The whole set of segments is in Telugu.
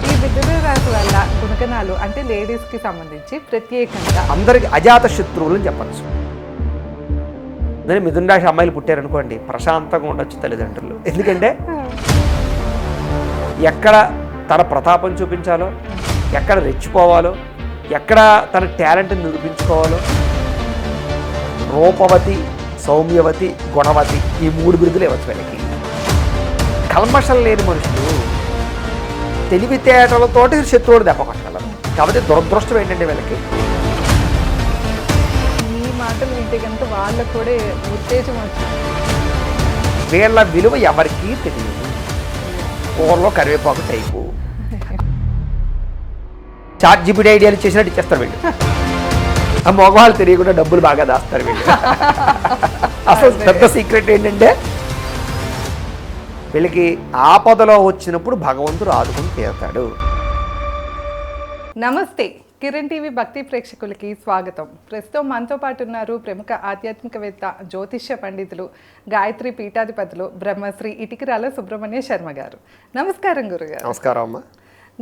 ఈ మిథున రాశి వల్ల గుణగణాలు అంటే లేడీస్ కి సంబంధించి ప్రత్యేకంగా అందరికి అజాత శత్రువులు అని చెప్పచ్చు. నేను మిథున రాశి అమ్మాయిలు పుట్టారనుకోండి, ప్రశాంతంగా ఉండొచ్చు తల్లిదండ్రులు. ఎందుకంటే ఎక్కడ తన ప్రతాపం చూపించాలో, ఎక్కడ రెచ్చిపోవాలో, ఎక్కడ తన టాలెంట్ని నిరూపించుకోవాలో, రూపవతి, సౌమ్యవతి, గుణవతి ఈ 3 బిరుదులు ఇవ్వచ్చు వీళ్ళకి. కల్మషం లేని మనుషులు తెలివితేటలతోటి శత్రువుడు దెబ్బకొట్టగలరు. కాబట్టి దురదృష్టం ఏంటంటే వీళ్ళకి ఈ మాటలు వింటే కనుక వాళ్ళకు కూడా ఉత్తేజం వచ్చింది. వీళ్ళ విలువ ఎవరికీ తెలియదు. కూరలో కరివేపాకు టైపు. చాట్ జీపీటీ ఐడియాలు చేసినట్టు ఇచ్చేస్తారు వీళ్ళు. ఆ మగవాళ్ళు తెలియకుండా డబ్బులు బాగా దాస్తారు వీళ్ళు. అసలు పెద్ద సీక్రెట్ ఏంటంటే వీళ్ళకి ఆపదలో వచ్చినప్పుడు భగవంతుడు ఆదుకుని తీరుతాడు. నమస్తే, కిరణ్ టీవీ భక్తి ప్రేక్షకులకి స్వాగతం. ప్రస్తుతం మనతో పాటు ఉన్నారు ప్రముఖ ఆధ్యాత్మికవేత్త, జ్యోతిష్య పండితులు, గాయత్రి పీఠాధిపతులు బ్రహ్మశ్రీ ఇటికిరాల సుబ్రహ్మణ్య శర్మ గారు. నమస్కారం గురుగారు. నమస్కారం అమ్మ.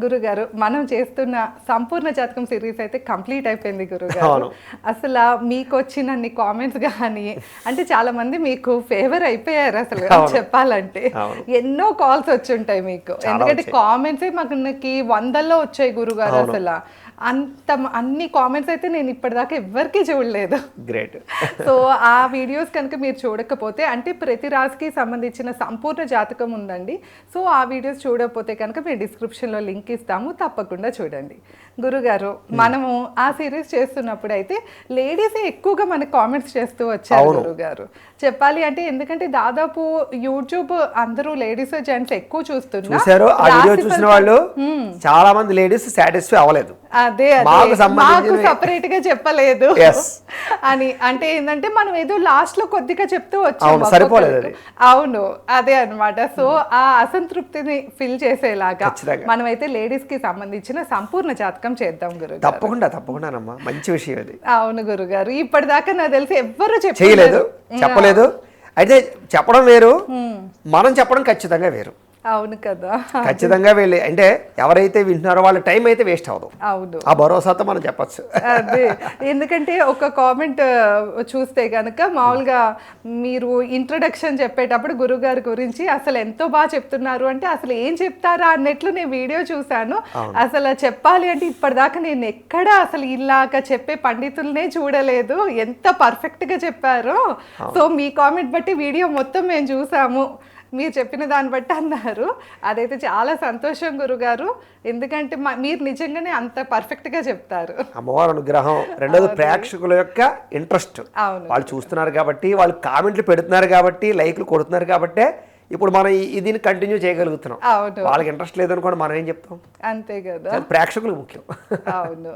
గురుగారు, మనం చేస్తున్న సంపూర్ణ జాతకం సిరీస్ అయితే కంప్లీట్ అయిపోయింది గురుగారు. అసలు మీకు వచ్చినన్ని కామెంట్స్ కానీ అంటే చాలా మంది మీకు ఫేవర్ అయిపోయారు అసలు చెప్పాలంటే. ఎన్నో కాల్స్ వచ్చి ఉంటాయి మీకు, ఎందుకంటే కామెంట్సే మనకి 100లో వచ్చాయి గురుగారు. అసలు అన్ని కామెంట్స్ అయితే నేను ఇప్పటిదాకా ఎవ్వరికీ చూడలేదు. గ్రేట్. సో ఆ వీడియోస్ కనుక మీరు చూడకపోతే, అంటే ప్రతి రాశికి సంబంధించిన సంపూర్ణ జాతకం ఉందండి. సో ఆ వీడియోస్ చూడకపోతే కనుక మేము డిస్క్రిప్షన్లో లింక్ ఇస్తాము, తప్పకుండా చూడండి. గురుగారు, మనము ఆ సిరీస్ చేస్తున్నప్పుడు అయితే లేడీస్ ఎక్కువగా మనకు కామెంట్స్ చేస్తూ వచ్చారు గురుగారు. చెప్పాలి అంటే, ఎందుకంటే దాదాపు యూట్యూబ్ అందరూ లేడీస్ జెంట్స్ ఎక్కువ చూస్తున్నారు. ఆ వీడియో చూసిన వాళ్ళు చాలా మంది లేడీస్ సాటిస్ఫై అవ్వలేదు. అదే మాకు సపరేట్ గా చెప్పలేదు అని. అంటే ఏంటంటే మనం ఏదో లాస్ట్ లో కొద్దిగా చెప్తూ వచ్చాము. అవును, అదే అన్నమాట. సో ఆ అసంతృప్తిని ఫిల్ చేసేలాగా మనమైతే లేడీస్ కి సంబంధించిన సంపూర్ణ జాతకం చేద్దాం గురుగారు. తప్పకుండా మంచి విషయం అది. అవును గురుగారు, ఇప్పటిదాకా నాకు తెలిసి ఎవ్వరు చెప్పలేదు. అయితే చెప్పడం వేరు, మనం చెప్పడం ఖచ్చితంగా వేరు. అవును కదా, ఖచ్చితంగా వెళ్ళి అంటే ఎవరైతే వింటున్నారో వాళ్ళ టైం అయితే వేస్ట్ అవ్వదు. అవును, ఆ భరోసాతో మనం చెప్పచ్చు. అదే, ఎందుకంటే ఒక కామెంట్ చూస్తే కనుక మామూలుగా మీరు ఇంట్రొడక్షన్ చెప్పేటప్పుడు గురుగారి గురించి అసలు ఎంతో బాగా చెప్తున్నారు, అంటే అసలు ఏం చెప్తారా అన్నట్లు నేను వీడియో చూశాను. అసలు చెప్పాలి అంటే ఇప్పటిదాకా నేను ఎక్కడ అసలు ఇలాగా చెప్పే పండితులనే చూడలేదు, ఎంత పర్ఫెక్ట్ గా చెప్పారో. సో మీ కామెంట్ బట్టి వీడియో మొత్తం మేము చూసాము, మీరు చెప్పిన దాన్ని బట్టి అన్నారు. అదైతే చాలా సంతోషం గురుగారు, ఎందుకంటే మీరు నిజంగానే అంత పర్ఫెక్ట్ గా చెప్తారు. అమ్మవారి అనుగ్రహం. రెండోది ప్రేక్షకుల యొక్క ఇంట్రెస్ట్. వాళ్ళు చూస్తున్నారు కాబట్టి, వాళ్ళు కామెంట్లు పెడుతున్నారు కాబట్టి, లైక్లు కొడుతున్నారు కాబట్టి ఇప్పుడు మనం దీన్ని కంటిన్యూ చేయగలుగుతున్నాం. వాళ్ళకి ఇంట్రెస్ట్ లేదనుకోండి, మనం ఏం చెప్తాం? అంతే కదా, ప్రేక్షకులు ముఖ్యం. అవును.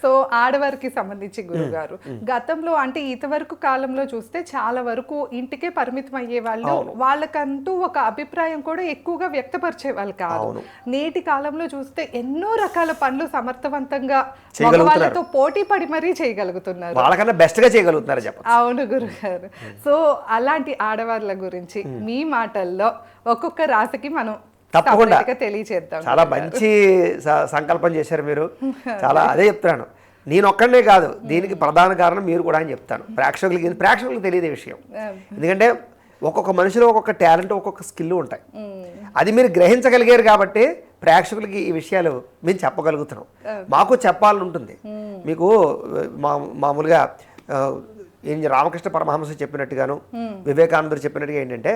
సో ఆడవారికి సంబంధించి గురుగారు, గతంలో అంటే ఇంతవరకు కాలంలో చూస్తే చాలా వరకు ఇంటికే పరిమితం అయ్యే వాళ్ళు, వాళ్ళకంటూ ఒక అభిప్రాయం కూడా ఎక్కువగా వ్యక్తపరిచే వాళ్ళు కాదు. నేటి కాలంలో చూస్తే ఎన్నో రకాల పనులు సమర్థవంతంగా వాళ్ళతో పోటీ పడి మరీ చేయగలుగుతున్నారు, వాళ్ళకన్నా బెస్ట్ గా చేయగలుగుతున్నారు. అవును గురుగారు. సో అలాంటి ఆడవాళ్ళ గురించి మీ మాటల్లో ఒక్కొక్క రాశికి మనం తప్పకుండా తెలియచేద్దాం. చాలా మంచి సంకల్పం చేశారు మీరు. చాలా అదే చెప్తున్నాను, నేను ఒక్కడనే కాదు, దీనికి ప్రధాన కారణం మీరు కూడా అని చెప్తాను. ప్రేక్షకులకి తెలియదే విషయం. ఎందుకంటే ఒక్కొక్క మనిషిలో ఒక్కొక్క టాలెంట్, ఒక్కొక్క స్కిల్ ఉంటాయి. అది మీరు గ్రహించగలిగారు కాబట్టి ప్రేక్షకులకి ఈ విషయాలు మేము చెప్పగలుగుతున్నాం. మాకు చెప్పాలని ఉంటుంది. మీకు మామూలుగా రామకృష్ణ పరమహంస చెప్పినట్టుగాను, వివేకానందుడు చెప్పినట్టుగా ఏంటంటే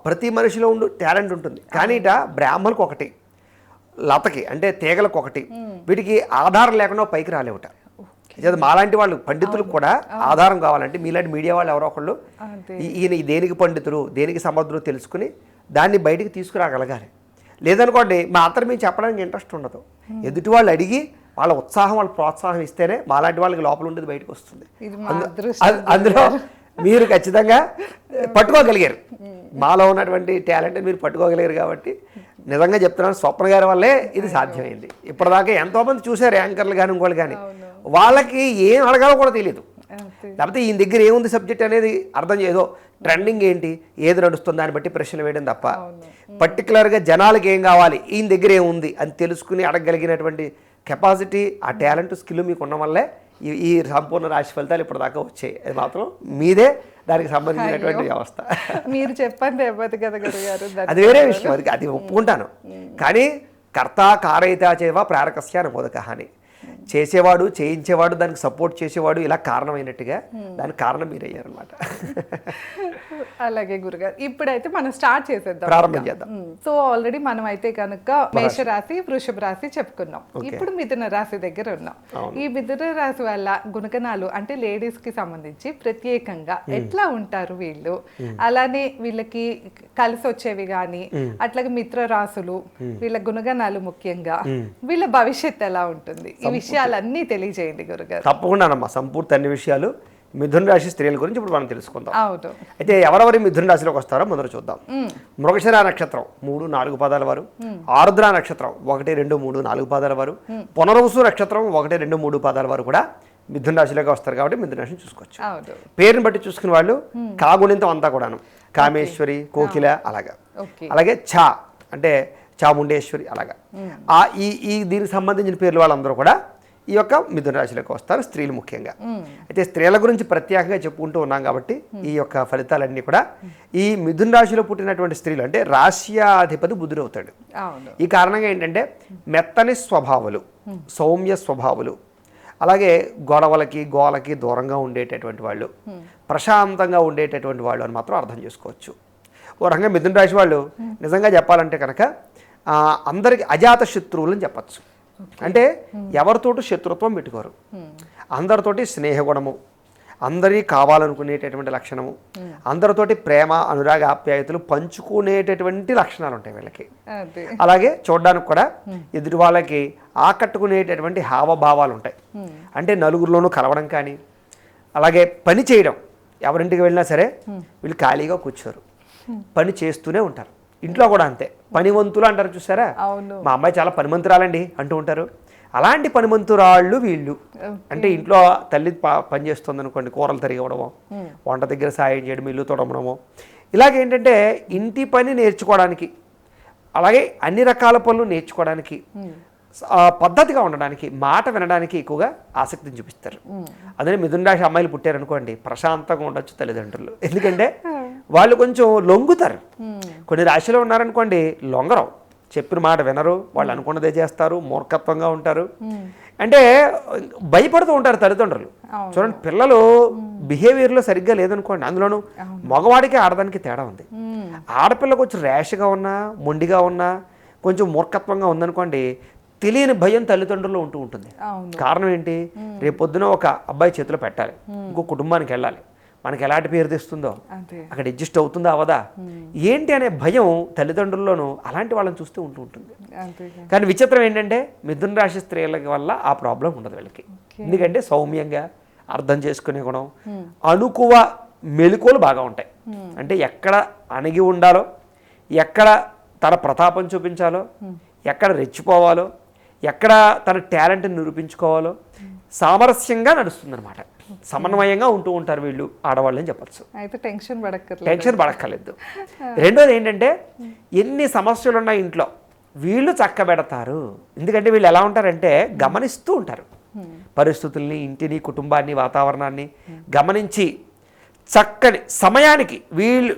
ప్రతి మనిషిలో ఉండు టాలెంట్ ఉంటుంది, కానీ ఇట బ్రాహ్మణులకు ఒకటి, లతకి అంటే తీగలకు ఒకటి, వీటికి ఆధారం లేకుండా పైకి రాలేవుట. మాలాంటి వాళ్ళు పండితులకు కూడా ఆధారం కావాలంటే మీలాంటి మీడియా వాళ్ళు ఎవరో ఒకళ్ళు ఈయన దేనికి పండితులు, దేనికి సమర్థులు తెలుసుకుని దాన్ని బయటికి తీసుకురాగలగాలి. లేదనుకోండి మా అంతరం మేము చెప్పడానికి ఇంట్రెస్ట్ ఉండదు. ఎదుటి వాళ్ళు అడిగి వాళ్ళ ఉత్సాహం, వాళ్ళ ప్రోత్సాహం ఇస్తేనే మాలాంటి వాళ్ళకి లోపల ఉండేది బయటకు వస్తుంది. అందులో మీరు ఖచ్చితంగా పట్టుకోగలిగారు, మాలో ఉన్నటువంటి టాలెంట్ మీరు పట్టుకోగలిగారు కాబట్టి నిజంగా చెప్తున్నాను, స్వప్న గారి వల్లే ఇది సాధ్యమైంది. ఇప్పటిదాకా ఎంతోమంది చూశారు, యాంకర్లు కానీ ఇంకోళ్ళు కానీ, వాళ్ళకి ఏం అడగాలో కూడా తెలియదు. లేకపోతే ఈయన దగ్గర ఏముంది సబ్జెక్ట్ అనేది అర్థం ఏదో ట్రెండింగ్ ఏంటి ఏది నడుస్తుంది దాన్ని బట్టి ప్రశ్నలు వేయడం తప్ప పర్టికులర్గా జనాలకి ఏం కావాలి ఈయన దగ్గర ఏముంది అని తెలుసుకుని అడగగలిగినటువంటి కెపాసిటీ ఆ టాలెంట్ స్కిల్ మీకు ఉన్న వల్లే ఈ సంపూర్ణ రాశి ఫలితాలు ఇప్పటిదాకా వచ్చాయి. అది మాత్రం మీదే దానికి సంబంధించినటువంటి వ్యవస్థ. మీరు చెప్పండి ఇవ్వదు కదా గురుగారు, అది వేరే విషయం, అది ఒప్పుకుంటాను. కానీ కర్త కారయిత చేవ ప్రేరకస్య నమోదక అని చేసేవాడు చేయించేవాడు దానికి సపోర్ట్ చేసేవాడు ఇలా కారణమైనట్టుగా దానికి కారణం మీరయ్యారనమాట. అలాగే గురుగారు, ఇప్పుడైతే మనం స్టార్ట్ చేసేద్దాం, ప్రారంభం చేద్దాం. సో ఆల్రెడీ మనం అయితే కనుక మేషరాశి వృషభ రాశి చెప్పుకున్నాం, ఇప్పుడు మిథున రాశి దగ్గర ఉన్నాం. ఈ మిథున రాశి వల్ల గుణగణాలు అంటే లేడీస్ కి సంబంధించి ప్రత్యేకంగా ఎట్లా ఉంటారు వీళ్ళు, అలానే వీళ్ళకి కలిసి వచ్చేవి కానీ అట్లాగే మిత్ర రాశులు వీళ్ళ గుణగణాలు ముఖ్యంగా వీళ్ళ భవిష్యత్తు ఎలా ఉంటుంది, ఈ విషయాలన్నీ తెలియజేయండి గురుగారు. తప్పకుండానమ్మా, సంపూర్తి అన్ని విషయాలు మిథున రాశి స్త్రీల గురించి ఇప్పుడు మనం తెలుసుకుందాం. అవును. అయితే ఎవరెవరి మిథున రాశిలోకి వస్తారో మొదలు చూద్దాం. మృగశిర నక్షత్రం 3-4 పాదాల వారు, ఆరుద్ర నక్షత్రం 1, 2, 3, 4 పాదాల వారు, పునర్వసు నక్షత్రం 1, 2, 3 పాదాల వారు కూడా మిథున రాశిలోకి వస్తారు. కాబట్టి మిథున రాశిని చూసుకోవచ్చు. పేరుని బట్టి చూసుకునే వాళ్ళు కాగుణింతం అంతా కూడాను కామేశ్వరి, కోకిల అలాగా, అలాగే ఛా అంటే చాముండేశ్వరి అలాగా ఈ దీనికి సంబంధించిన పేర్లు వాళ్ళందరూ కూడా ఈ యొక్క మిథున రాశిలోకి వస్తారు, స్త్రీలు ముఖ్యంగా. అయితే స్త్రీల గురించి ప్రత్యేకంగా చెప్పుకుంటూ ఉన్నాం కాబట్టి ఈ యొక్క ఫలితాలన్నీ కూడా ఈ మిథున రాశిలో పుట్టినటువంటి స్త్రీలు అంటే రాశ్యాధిపతి బుధుడు అవుతాడు. ఈ కారణంగా ఏంటంటే మెత్తని స్వభావాలు, సౌమ్య స్వభావాలు, అలాగే గొడవలకి గోలకి దూరంగా ఉండేటటువంటి వాళ్ళు, ప్రశాంతంగా ఉండేటటువంటి వాళ్ళు అని మాత్రం అర్థం చేసుకోవచ్చు. ఓ రకంగా మిథున రాశి వాళ్ళు నిజంగా చెప్పాలంటే కనుక అందరికి అజాత శత్రువులు అని చెప్పచ్చు. అంటే ఎవరితోటి శత్రుత్వం పెట్టుకోరు, అందరితోటి స్నేహగుణము, అందరి కావాలనుకునేటటువంటి లక్షణము, అందరితోటి ప్రేమ అనురాగ ఆప్యాయతలు పంచుకునేటటువంటి లక్షణాలు ఉంటాయి వీళ్ళకి. అలాగే చూడడానికి కూడా ఎదుటి వాళ్ళకి ఆకట్టుకునేటటువంటి హావభావాలు ఉంటాయి. అంటే నలుగురిలోనూ కలవడం కానీ, అలాగే పని చేయడం, ఎవరింటికి వెళ్ళినా సరే వీళ్ళు ఖాళీగా కూర్చోరు, పని చేస్తూనే ఉంటారు. ఇంట్లో కూడా అంతే, పనివంతులు అంటారు చూసారా, మా అమ్మాయి చాలా పనిమంతురాలండి అంటూ ఉంటారు. అలాంటి పనిమంతురాళ్ళు వీళ్ళు. అంటే ఇంట్లో తల్లి పని చేస్తుంది అనుకోండి, కూరలు తరిగివ్వడమో, వంట దగ్గర సాయం చేయడం, ఇల్లు తొడమడమో, ఇలాగేంటంటే ఇంటి పని నేర్చుకోవడానికి, అలాగే అన్ని రకాల పనులు నేర్చుకోవడానికి, పద్ధతిగా ఉండడానికి, మాట వినడానికి ఎక్కువగా ఆసక్తిని చూపిస్తారు. అదే మిథున రాశి అమ్మాయిలు పుట్టారనుకోండి, ప్రశాంతంగా ఉండొచ్చు తల్లిదండ్రులు, ఎందుకంటే వాళ్ళు కొంచెం లొంగుతారు. కొన్ని రాశిలో ఉన్నారనుకోండి లొంగరం, చెప్పిన మాట వినరు, వాళ్ళు అనుకున్నదే చేస్తారు, మూర్ఖత్వంగా ఉంటారు. అంటే భయపడుతూ ఉంటారు తల్లిదండ్రులు. చూడండి, పిల్లలు బిహేవియర్లో సరిగ్గా లేదనుకోండి, అందులోనూ మగవాడికి ఆడదానికి తేడా ఉంది. ఆడపిల్ల కొంచెం ర్యాష్గా ఉన్నా, మొండిగా ఉన్నా, కొంచెం మూర్ఖత్వంగా ఉందనుకోండి, తెలియని భయం తల్లిదండ్రుల్లో ఉంటూ ఉంటుంది. కారణం ఏంటి, రేపొద్దున ఒక అబ్బాయి చేతిలో పెట్టాలి, ఇంకో కుటుంబానికి వెళ్ళాలి, మనకి ఎలాంటి పేరు తెస్తుందో, అక్కడ అడ్జస్ట్ అవుతుందా అవదా ఏంటి అనే భయం తల్లిదండ్రుల్లోనూ అలాంటి వాళ్ళని చూస్తూ ఉంటూ ఉంటుంది. కానీ విచిత్రం ఏంటంటే మిథున రాశి స్త్రీల వల్ల ఆ ప్రాబ్లం ఉండదు వీళ్ళకి. ఎందుకంటే సౌమ్యంగా అర్థం చేసుకునే గుణం, అనుకువ మెలకువలు బాగా ఉంటాయి. అంటే ఎక్కడ అణిగి ఉండాలో, ఎక్కడ తన ప్రతాపం చూపించాలో, ఎక్కడ రెచ్చిపోవాలో, ఎక్కడ తన టాలెంట్ని నిరూపించుకోవాలో సామరస్యంగా నడుస్తుందన్నమాట. సమన్వయంగా ఉంటూ ఉంటారు వీళ్ళు ఆడవాళ్ళు అని చెప్పచ్చు. అయితే టెన్షన్ పడక్కర్లేదు. రెండోది ఏంటంటే ఎన్ని సమస్యలు ఉన్నాయి ఇంట్లో వీళ్ళు చక్కబెడతారు. ఎందుకంటే వీళ్ళు ఎలా ఉంటారంటే గమనిస్తూ ఉంటారు పరిస్థితుల్ని, ఇంటిని, కుటుంబాన్ని, వాతావరణాన్ని గమనించి చక్కని సమయానికి వీళ్ళు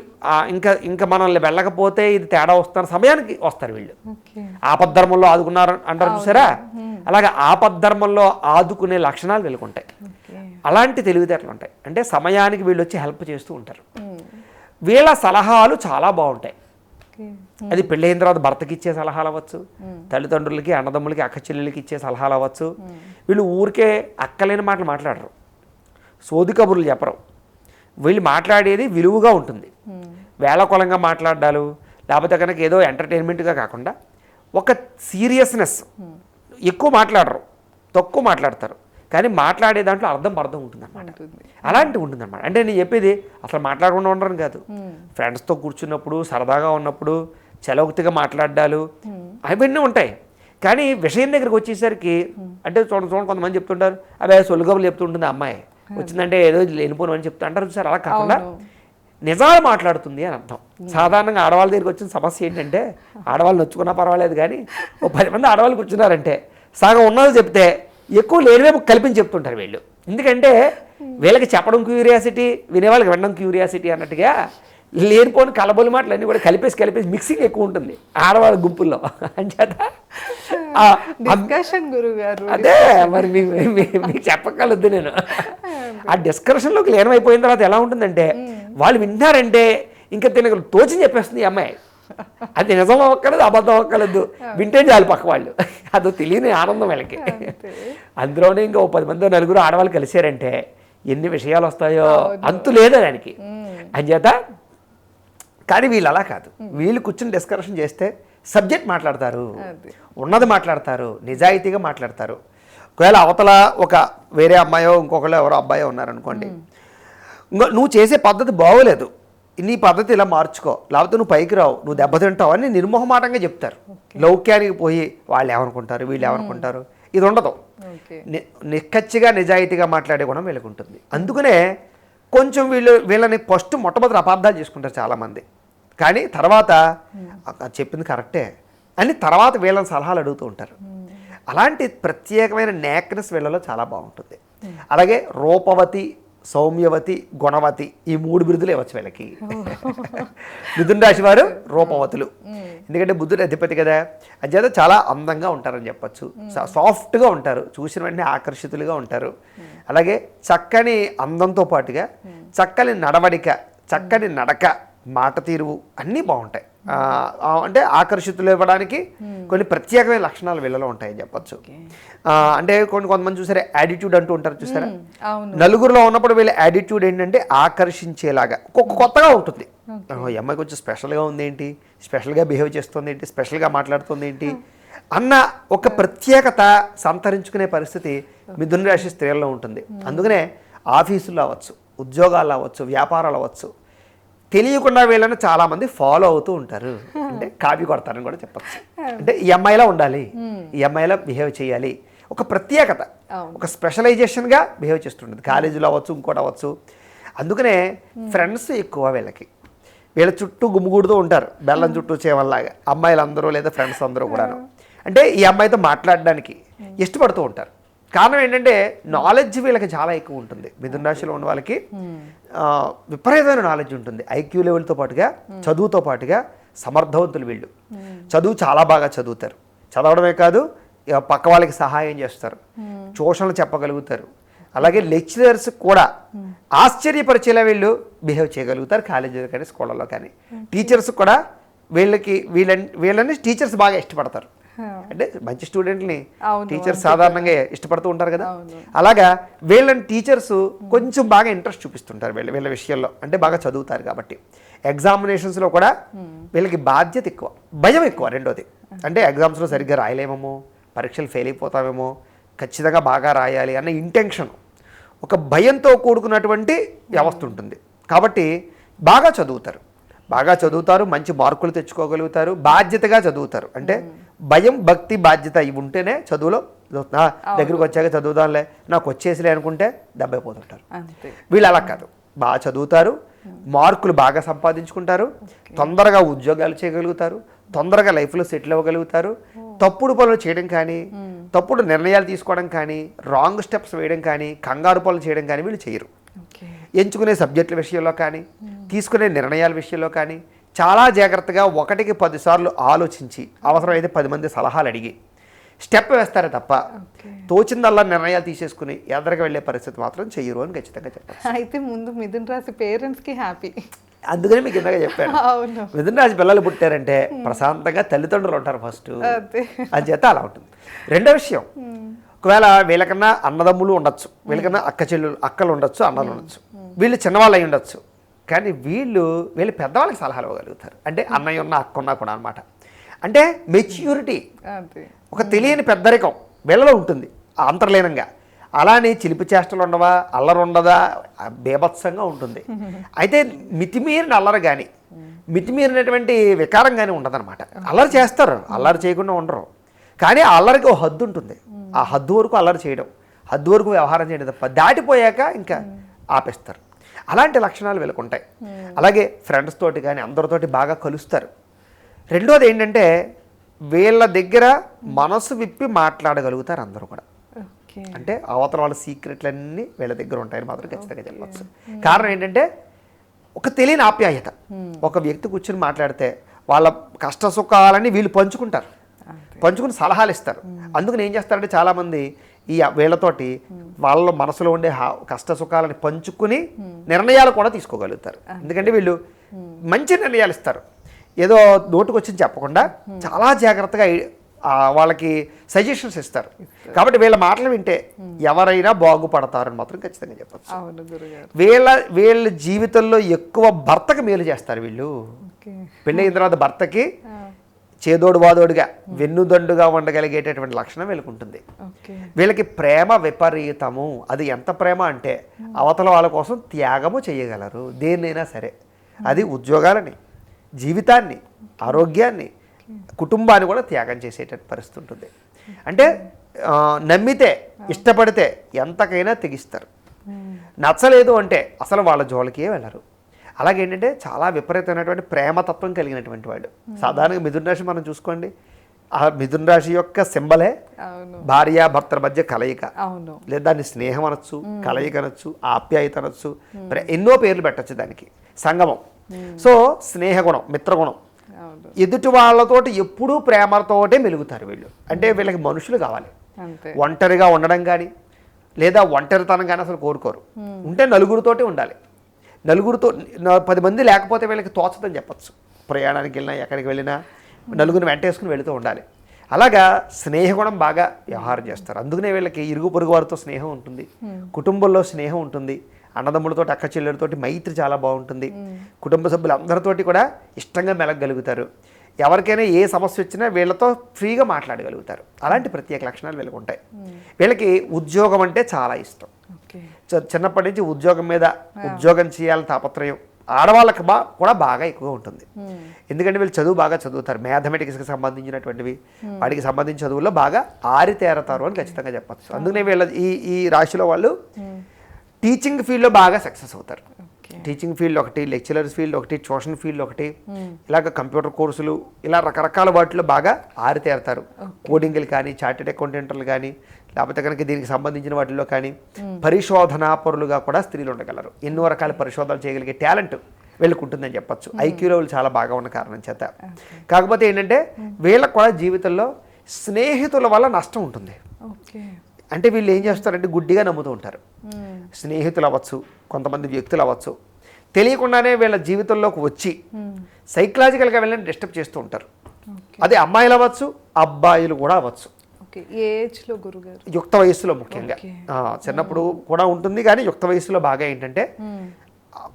ఇంకా మనల్ని వెళ్ళకపోతే ఇది తేడా వస్తున్న సమయానికి వస్తారు వీళ్ళు. ఆపద్ధర్మంలో ఆదుకున్నారు అంటారు చూసారా, అలాగే ఆపద్ధర్మంలో ఆదుకునే లక్షణాలు వీళ్ళకుంటాయి. అలాంటి తెలివితేటలు ఉంటాయి. అంటే సమయానికి వీళ్ళు వచ్చి హెల్ప్ చేస్తూ ఉంటారు. వీళ్ళ సలహాలు చాలా బాగుంటాయి. అది పెళ్ళైన తర్వాత భర్తకి ఇచ్చే సలహాలు అవ్వచ్చు, తల్లిదండ్రులకి, అన్నదమ్ములకి, అక్క చెల్లెలకి ఇచ్చే సలహాలు అవ్వచ్చు. వీళ్ళు ఊరికే అక్కలేని మాటలు మాట్లాడరు, సోది కబుర్లు చెప్పరు. వీళ్ళు మాట్లాడేది విలువగా ఉంటుంది. వేళకోళంగా మాట్లాడాలు, లేకపోతే కనుక ఏదో ఎంటర్టైన్మెంట్గా కాకుండా ఒక సీరియస్నెస్, ఎక్కువ మాట్లాడరు, తక్కువ మాట్లాడతారు, కానీ మాట్లాడే దాంట్లో అర్థం ఉంటుందన్నమాట. అలాంటివి ఉంటుందన్నమాట. అంటే నేను చెప్పేది అసలు మాట్లాడకుండా ఉండరని కాదు, ఫ్రెండ్స్తో కూర్చున్నప్పుడు సరదాగా ఉన్నప్పుడు చలవక్తిగా మాట్లాడాలు అవన్నీ ఉంటాయి. కానీ విషయం దగ్గరికి వచ్చేసరికి అంటే చూడండి కొంతమంది చెప్తుంటారు, అదే సొల్లుగబులు చెప్తుంటుంది అమ్మాయి, వచ్చిందంటే ఏదో లేనిపోను అని చెప్తా అంటారు సార్. అలా కాకుండా నిజాలు మాట్లాడుతుంది అని అర్థం. సాధారణంగా ఆడవాళ్ళ దగ్గరికి వచ్చిన సమస్య ఏంటంటే ఆడవాళ్ళు నొచ్చుకున్నా పర్వాలేదు కానీ ఓ 10 మంది ఆడవాళ్ళు కూర్చున్నారంటే సగం ఉన్నది చెప్తే ఎక్కువ లేనివైపు కల్పించి చెప్తుంటారు వీళ్ళు. ఎందుకంటే వీళ్ళకి చెప్పడం క్యూరియాసిటీ, వినేవాళ్ళకి వినడం క్యూరియాసిటీ అన్నట్టుగా లేనిపోని కలబోలు మాటలు అన్నీ కూడా కలిపేసి మిక్సింగ్ ఎక్కువ ఉంటుంది ఆడవాళ్ళ గుంపుల్లో. అంచేత డిస్కషన్ గురుగారు అదే మరి మీకు చెప్పగలదు నేను. ఆ డిస్కషన్లోకి లీనమైపోయిన తర్వాత ఎలా ఉంటుందంటే వాళ్ళు వింటారంటే ఇంకా తినగల తోచి చెప్పేస్తుంది ఈ అమ్మాయి. అది నిజం అవ్వక్కలేదు, అబద్ధం అవ్వక్కలేదు, వింటే చాలు పక్క వాళ్ళు. అదో తెలియని ఆనందం వీళ్ళకి. అందులోనే ఇంకా 10 మంది 4 ఆడవాళ్ళు కలిసారంటే ఎన్ని విషయాలు వస్తాయో అంతు లేదు దానికి. అంచేత కానీ వీళ్ళు అలా కాదు. వీళ్ళు కూర్చొని డిస్కషన్ చేస్తే సబ్జెక్ట్ మాట్లాడతారు, ఉన్నది మాట్లాడతారు, నిజాయితీగా మాట్లాడతారు. ఒకవేళ అవతల ఒక వేరే అమ్మాయో ఇంకొకళ్ళు ఎవరో అబ్బాయో ఉన్నారనుకోండి, నువ్వు చేసే పద్ధతి బాగోలేదు, నీ పద్ధతి ఇలా మార్చుకో, లేకపోతే నువ్వు పైకి రావు, నువ్వు దెబ్బతింటావు అని నిర్మోహమాటంగా చెప్తారు. లౌక్యానికి పోయి వాళ్ళు ఏమనుకుంటారు, వీళ్ళు ఏమనుకుంటారు, ఇది ఉండదు. నిక్కచ్చిగా నిజాయితీగా మాట్లాడే గుణం వీళ్ళకి ఉంటుంది. అందుకనే కొంచెం వీళ్ళని మొట్టమొదటి అపార్థాలు చేసుకుంటారు చాలామంది. కానీ తర్వాత చెప్పింది కరెక్టే అని తర్వాత వీళ్ళని సలహాలు అడుగుతూ ఉంటారు. అలాంటి ప్రత్యేకమైన నేక్నెస్ వీళ్ళలో చాలా బాగుంటుంది. అలాగే రూపవతి, సౌమ్యవతి, గుణవతి ఈ 3 బిరుదులు ఇవ్వచ్చు వీళ్ళకి. మిథున రాశి వారు రూపవతులు, ఎందుకంటే బుద్ధుడు అధిపతి కదా. అంచేత చాలా అందంగా ఉంటారని చెప్పచ్చు, సాఫ్ట్గా ఉంటారు, చూసిన వెంటనే ఆకర్షితులుగా ఉంటారు. అలాగే చక్కని అందంతో పాటుగా చక్కని నడవడిక, చక్కని నడక, మాట తీరువు అన్నీ బాగుంటాయి. అంటే ఆకర్షితులు ఇవ్వడానికి కొన్ని ప్రత్యేకమైన లక్షణాలు వీళ్ళలో ఉంటాయని చెప్పచ్చు. అంటే కొంతమంది చూసారా యాటిట్యూడ్ అంటూ ఉంటారు చూసారా, నలుగురిలో ఉన్నప్పుడు వీళ్ళ యాటిట్యూడ్ ఏంటంటే ఆకర్షించేలాగా కొత్తగా ఉంటుంది. ఈ అమ్మాయి కొంచెం స్పెషల్గా ఉంది ఏంటి, స్పెషల్గా బిహేవ్ చేస్తుంది ఏంటి, స్పెషల్గా మాట్లాడుతుంది ఏంటి అన్న ఒక ప్రత్యేకత సంతరించుకునే పరిస్థితి మిథున రాశి స్త్రీల్లో ఉంటుంది. అందుకనే ఆఫీసుల్లో అవ్వచ్చు, ఉద్యోగాలు అవ్వచ్చు, వ్యాపారాలు అవ్వచ్చు, తెలియకుండా వీళ్ళని చాలామంది ఫాలో అవుతూ ఉంటారు. అంటే కాపీ కొడతారని కూడా చెప్పచ్చు. అంటే ఈ అమ్మాయిలా ఉండాలి, ఈ అమ్మాయిలా బిహేవ్ చేయాలి, ఒక ప్రత్యేకత, ఒక స్పెషలైజేషన్గా బిహేవ్ చేస్తుంటుంది. కాలేజీలో అవ్వచ్చు, ఇంకోటి అవ్వచ్చు. అందుకనే ఫ్రెండ్స్ ఎక్కువ వీళ్ళకి. వీళ్ళ చుట్టూ గుమ్ముగూడుతూ ఉంటారు, బెల్లం చుట్టూ చేవల్లాగా అమ్మాయిలందరూ లేదా ఫ్రెండ్స్ అందరూ కూడాను. అంటే ఈ అమ్మాయితో మాట్లాడడానికి ఇష్టపడుతూ ఉంటారు. కారణం ఏంటంటే నాలెడ్జ్ వీళ్ళకి చాలా ఎక్కువ ఉంటుంది. మిథున రాశిలో ఉన్న వాళ్ళకి విపరీతమైన నాలెడ్జ్ ఉంటుంది. ఐక్యూ లెవెల్తో పాటుగా, చదువుతో పాటుగా సమర్థవంతులు వీళ్ళు. చదువు చాలా బాగా చదువుతారు. చదవడమే కాదు, పక్క వాళ్ళకి సహాయం చేస్తారు, ట్యూషన్లు చెప్పగలుగుతారు. అలాగే లెక్చరర్స్ కూడా ఆశ్చర్యపరిచేలా వీళ్ళు బిహేవ్ చేయగలుగుతారు కాలేజీలో కానీ స్కూళ్ళలో కానీ. టీచర్స్ కూడా వీళ్ళని టీచర్స్ బాగా ఇష్టపడతారు. అంటే మంచి స్టూడెంట్ని టీచర్స్ సాధారణంగా ఇష్టపడుతూ ఉంటారు కదా. అలాగా వీళ్ళని టీచర్స్ కొంచెం బాగా ఇంట్రెస్ట్ చూపిస్తుంటారు వీళ్ళ విషయంలో. అంటే బాగా చదువుతారు కాబట్టి ఎగ్జామినేషన్స్లో కూడా వీళ్ళకి బాధ్యత ఎక్కువ, భయం ఎక్కువ. రెండోది అంటే ఎగ్జామ్స్లో సరిగ్గా రాయలేమేమో, పరీక్షలు ఫెయిల్ అయిపోతామేమో, ఖచ్చితంగా బాగా రాయాలి అన్న ఇంటెన్షన్, ఒక భయంతో కూడుకున్నటువంటి వ్యవస్థ ఉంటుంది. కాబట్టి బాగా చదువుతారు, మంచి మార్కులు తెచ్చుకోగలుగుతారు, బాధ్యతగా చదువుతారు. అంటే భయం, భక్తి, బాధ్యత ఇవి ఉంటేనే చదువులో దగ్గరికి వచ్చాక చదువుదాంలే, నాకు వచ్చేసిలే అనుకుంటే దెబ్బైపోతుంటారు. వీళ్ళు అలా కాదు, బాగా చదువుతారు, మార్కులు బాగా సంపాదించుకుంటారు, తొందరగా ఉద్యోగాలు చేయగలుగుతారు, తొందరగా లైఫ్లో సెటిల్ అవ్వగలుగుతారు. తప్పుడు పనులు చేయడం కానీ, తప్పుడు నిర్ణయాలు తీసుకోవడం కానీ, రాంగ్ స్టెప్స్ వేయడం కానీ, కంగారు పనులు చేయడం కానీ వీళ్ళు చేయరు. ఎంచుకునే సబ్జెక్టుల విషయంలో కానీ, తీసుకునే నిర్ణయాల విషయంలో కానీ చాలా జాగ్రత్తగా 1కి 10 సార్లు ఆలోచించి అవసరమైతే 10 మంది సలహాలు అడిగి స్టెప్ వేస్తారే తప్ప తోచిందల్లా నిర్ణయాలు తీసేసుకుని ఎదరికి వెళ్ళే పరిస్థితి మాత్రం చెయ్యరు అని ఖచ్చితంగా చెప్పారు. అయితే ముందు మిథున రాశి పేరెంట్స్కి హ్యాపీ. అందుకని మీకు ఇందాక చెప్పాను, మిథున రాశి పిల్లలు పుట్టారంటే ప్రశాంతంగా తల్లిదండ్రులు ఉంటారు ఫస్ట్, అది చేత అలా ఉంటుంది. రెండో విషయం, ఒకవేళ వీళ్ళకన్నా అన్నదమ్ములు ఉండొచ్చు, వీళ్ళకన్నా అక్కలు ఉండొచ్చు, అన్నలు ఉండొచ్చు, వీళ్ళు చిన్నవాళ్ళు అయి ఉండొచ్చు. కానీ వీళ్ళు పెద్దవాళ్ళకి సలహాలు ఇవ్వగలుగుతారు. అంటే అన్నయ్య ఉన్న అక్క ఉన్నా కూడా అనమాట. అంటే మెచ్యూరిటీ, ఒక తెలియని పెద్దరికం వీళ్ళలో ఉంటుంది అంతర్లీనంగా. అలానే చిలిపి చేష్టలు ఉండవా, అల్లరి ఉండదా, బేభత్సంగా ఉంటుంది. అయితే మితిమీరిన అల్లరి కానీ, మితిమీరినటువంటి వికారం కానీ ఉండదన్నమాట. అల్లరి చేస్తారు, అల్లరి చేయకుండా ఉండరు. కానీ ఆ అల్లరికి ఒక హద్దు ఉంటుంది. ఆ హద్దు వరకు అల్లరి చేయడం, హద్దు వరకు వ్యవహారం చేయడం తప్ప దాటిపోయాక ఇంకా ఆపేస్తారు. అలాంటి లక్షణాలు వీళ్ళకు ఉంటాయి. అలాగే ఫ్రెండ్స్ తోటి కానీ అందరితోటి బాగా కలుస్తారు. రెండోది ఏంటంటే వీళ్ళ దగ్గర మనసు విప్పి మాట్లాడగలుగుతారు అందరూ కూడా. అంటే అవతల వాళ్ళ సీక్రెట్లన్నీ వీళ్ళ దగ్గర ఉంటాయని మాత్రం ఖచ్చితంగా చెప్పచ్చు. కారణం ఏంటంటే ఒక తెలియని ఆప్యాయత. ఒక వ్యక్తి కూర్చొని మాట్లాడితే వాళ్ళ కష్ట సుఖాలని వీళ్ళు పంచుకుని సలహాలు ఇస్తారు. అందుకని ఏం చేస్తారంటే చాలామంది ఈ వీళ్ళతోటి వాళ్ళ మనసులో ఉండే కష్ట సుఖాలని పంచుకుని నిర్ణయాలు కూడా తీసుకోగలుగుతారు. ఎందుకంటే వీళ్ళు మంచి నిర్ణయాలు ఇస్తారు. ఏదో నోటుకు వచ్చి చెప్పకుండా చాలా జాగ్రత్తగా వాళ్ళకి సజెషన్స్ ఇస్తారు. కాబట్టి వీళ్ళ మాటలు వింటే ఎవరైనా బాగుపడతారని మాత్రం ఖచ్చితంగా చెప్పచ్చు. వీళ్ళ జీవితంలో ఎక్కువ భర్తకు మేలు చేస్తారు వీళ్ళు. పెళ్ళైన తర్వాత భర్తకి చేదోడు వాదోడుగా వెన్నుదండుగా ఉండగలిగేటటువంటి లక్షణం వీళ్ళకి ఉంటుంది. వీళ్ళకి ప్రేమ విపరీతము. అది ఎంత ప్రేమ అంటే అవతల వాళ్ళ కోసం త్యాగము చేయగలరు దేన్నైనా సరే. అది ఉద్యోగాలని, జీవితాన్ని, ఆరోగ్యాన్ని, కుటుంబాన్ని కూడా త్యాగం చేసేటట్టు పరిస్థితి ఉంటుంది. అంటే నమ్మితే ఇష్టపడితే ఎంతకైనా తెగిస్తారు. నచ్చలేదు అంటే అసలు వాళ్ళ జోలికే వెళ్ళరు. అలాగేంటంటే చాలా విపరీతమైనటువంటి ప్రేమతత్వం కలిగినటువంటి వాడు. సాధారణంగా మిథున రాశి మనం చూసుకోండి, ఆ మిథున రాశి యొక్క సింబలే భార్యాభర్తల మధ్య కలయిక. లేదా దాన్ని స్నేహం అనొచ్చు, కలయిక అనొచ్చు, ఆప్యాయత అనొచ్చు, ఎన్నో పేర్లు పెట్టచ్చు దానికి. సంగమం. సో స్నేహగుణం, మిత్రగుణం. ఎదుటి వాళ్ళతోటి ఎప్పుడూ ప్రేమతోటే మెలుగుతారు వీళ్ళు. అంటే వీళ్ళకి మనుషులు కావాలి. ఒంటరిగా ఉండడం కానీ లేదా ఒంటరితనం కానీ అసలు కోరుకోరు. ఉంటే నలుగురితోటే ఉండాలి. నలుగురితో 10 మంది లేకపోతే వీళ్ళకి తోచదని చెప్పచ్చు. ప్రయాణానికి వెళ్ళినా ఎక్కడికి వెళ్ళినా నలుగురిని వెంటేసుకుని వెళుతూ ఉండాలి. అలాగా స్నేహగుణం బాగా వ్యవహారం చేస్తారు. అందుకనే వీళ్ళకి ఇరుగు పొరుగు వారితో స్నేహం ఉంటుంది, కుటుంబంలో స్నేహం ఉంటుంది, అన్నదమ్ములతో అక్క చెల్లెలతోటి మైత్రి చాలా బాగుంటుంది, కుటుంబ సభ్యులందరితోటి కూడా ఇష్టంగా మెలగలుగుతారు. ఎవరికైనా ఏ సమస్య వచ్చినా వీళ్ళతో ఫ్రీగా మాట్లాడగలుగుతారు. అలాంటి ప్రత్యేక లక్షణాలు వీళ్ళకి ఉంటాయి. వీళ్ళకి ఉద్యోగం అంటే చాలా ఇష్టం. చిన్నప్పటి నుంచి ఉద్యోగం చేయాలని తాపత్రయం ఆడవాళ్ళకి కూడా బాగా ఎక్కువ ఉంటుంది. ఎందుకంటే వీళ్ళు చదువు బాగా చదువుతారు. మ్యాథమెటిక్స్కి సంబంధించినటువంటివి వాటికి సంబంధించిన చదువుల్లో బాగా ఆరితేరతారు అని ఖచ్చితంగా చెప్పచ్చు. అందుకనే వీళ్ళ ఈ రాశిలో వాళ్ళు టీచింగ్ ఫీల్డ్లో బాగా సక్సెస్ అవుతారు. టీచింగ్ ఫీల్డ్ ఒకటి, లెక్చరర్స్ ఫీల్డ్ ఒకటి, ట్యూషన్ ఫీల్డ్ ఒకటి, ఇలాగ కంప్యూటర్ కోర్సులు, ఇలా రకరకాల వాటిలో బాగా ఆరితేరతారు. కోడింగ్లు కానీ, చార్టెడ్ అకౌంటెంట్లు కానీ, లేకపోతే కనుక దీనికి సంబంధించిన వాటిల్లో కానీ పరిశోధనాపరులుగా కూడా స్త్రీలు ఉండగలరు. ఎన్నో రకాల పరిశోధనలు చేయగలిగే టాలెంట్ వీళ్ళకు ఉంటుందని చెప్పచ్చు. ఐక్యూలో వీళ్ళు చాలా బాగా ఉన్న కారణం చేత. కాకపోతే ఏంటంటే వీళ్ళకు కూడా జీవితంలో స్నేహితుల వల్ల నష్టం ఉంటుంది. అంటే వీళ్ళు ఏం చేస్తారంటే గుడ్డిగా నమ్ముతూ ఉంటారు. స్నేహితులు అవ్వచ్చు, కొంతమంది వ్యక్తులు అవ్వచ్చు, తెలియకుండానే వీళ్ళ జీవితంలోకి వచ్చి సైకలాజికల్గా వీళ్ళని డిస్టర్బ్ చేస్తూ ఉంటారు. అది అమ్మాయిలు అవ్వచ్చు, అబ్బాయిలు కూడా అవ్వచ్చు. యుక్త వయస్సులో ముఖ్యంగా. చిన్నప్పుడు కూడా ఉంటుంది కానీ యుక్త వయస్సులో బాగా ఏంటంటే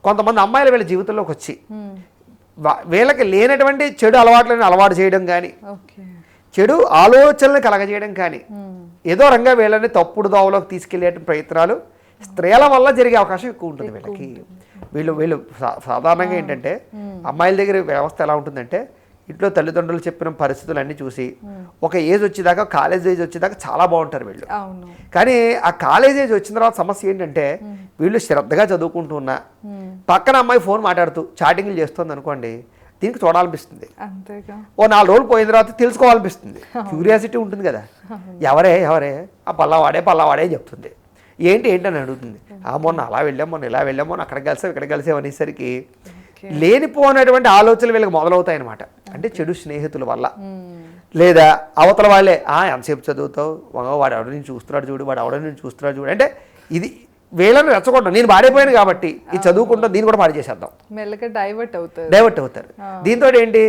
కొంతమంది అమ్మాయిలు వీళ్ళ జీవితంలోకి వచ్చి వీళ్ళకి లేనటువంటి చెడు అలవాట్లను అలవాటు చేయడం కానీ, చెడు ఆలోచనలు కలగజేయడం కానీ, ఏదో రంగా వీళ్ళని తప్పుడు దోవలోకి తీసుకెళ్లే ప్రయత్నాలు స్త్రీల వల్ల జరిగే అవకాశం ఎక్కువ ఉంటుంది వీళ్ళకి. వీళ్ళు సాధారణంగా ఏంటంటే అమ్మాయిల దగ్గర వ్యవస్థ ఎలా ఉంటుందంటే ఇంట్లో తల్లిదండ్రులు చెప్పిన పరిస్థితులన్నీ చూసి ఒక ఏజ్ వచ్చేదాకా, కాలేజ్ ఏజ్ వచ్చేదాకా చాలా బాగుంటారు వీళ్ళు. కానీ ఆ కాలేజ్ ఏజ్ వచ్చిన తర్వాత సమస్య ఏంటంటే వీళ్ళు శ్రద్ధగా చదువుకుంటూ ఉన్నా పక్కన అమ్మాయి ఫోన్ మాట్లాడుతూ చాటింగ్లు చేస్తుంది అనుకోండి, దీనికి చూడాలనిపిస్తుంది. ఓ 4 రోజులు పోయిన తర్వాత తెలుసుకోవాలనిపిస్తుంది. క్యూరియాసిటీ ఉంటుంది కదా, ఎవరే ఆ పల్లావాడే చెప్తుంది. ఏంటి అని అడుగుతుంది. మొన్న అలా వెళ్ళాం, మొన్న ఇలా వెళ్ళాం, మొన్న అక్కడికి కలిసాం అనేసరికి లేనిపోయినటువంటి ఆలోచనలు వీళ్ళకి మొదలవుతాయి అనమాట. అంటే చెడు స్నేహితుల వల్ల. లేదా అవతల వాళ్ళే ఎంతసేపు చదువుతావు, వాడు ఎవడ నుంచి చూస్తున్నాడు చూడు, వాడు ఎవడ నుంచి చూస్తున్నాడు చూడు, అంటే ఇది వీళ్ళని రెచ్చగొట్టడం. నేను పాడైపోయాను కాబట్టి ఇది చదువుకుంటా, దీన్ని కూడా పాడు చేసేద్దాం, మెల్లగా డైవర్ట్ అవుతారు. దీంతో ఏంటి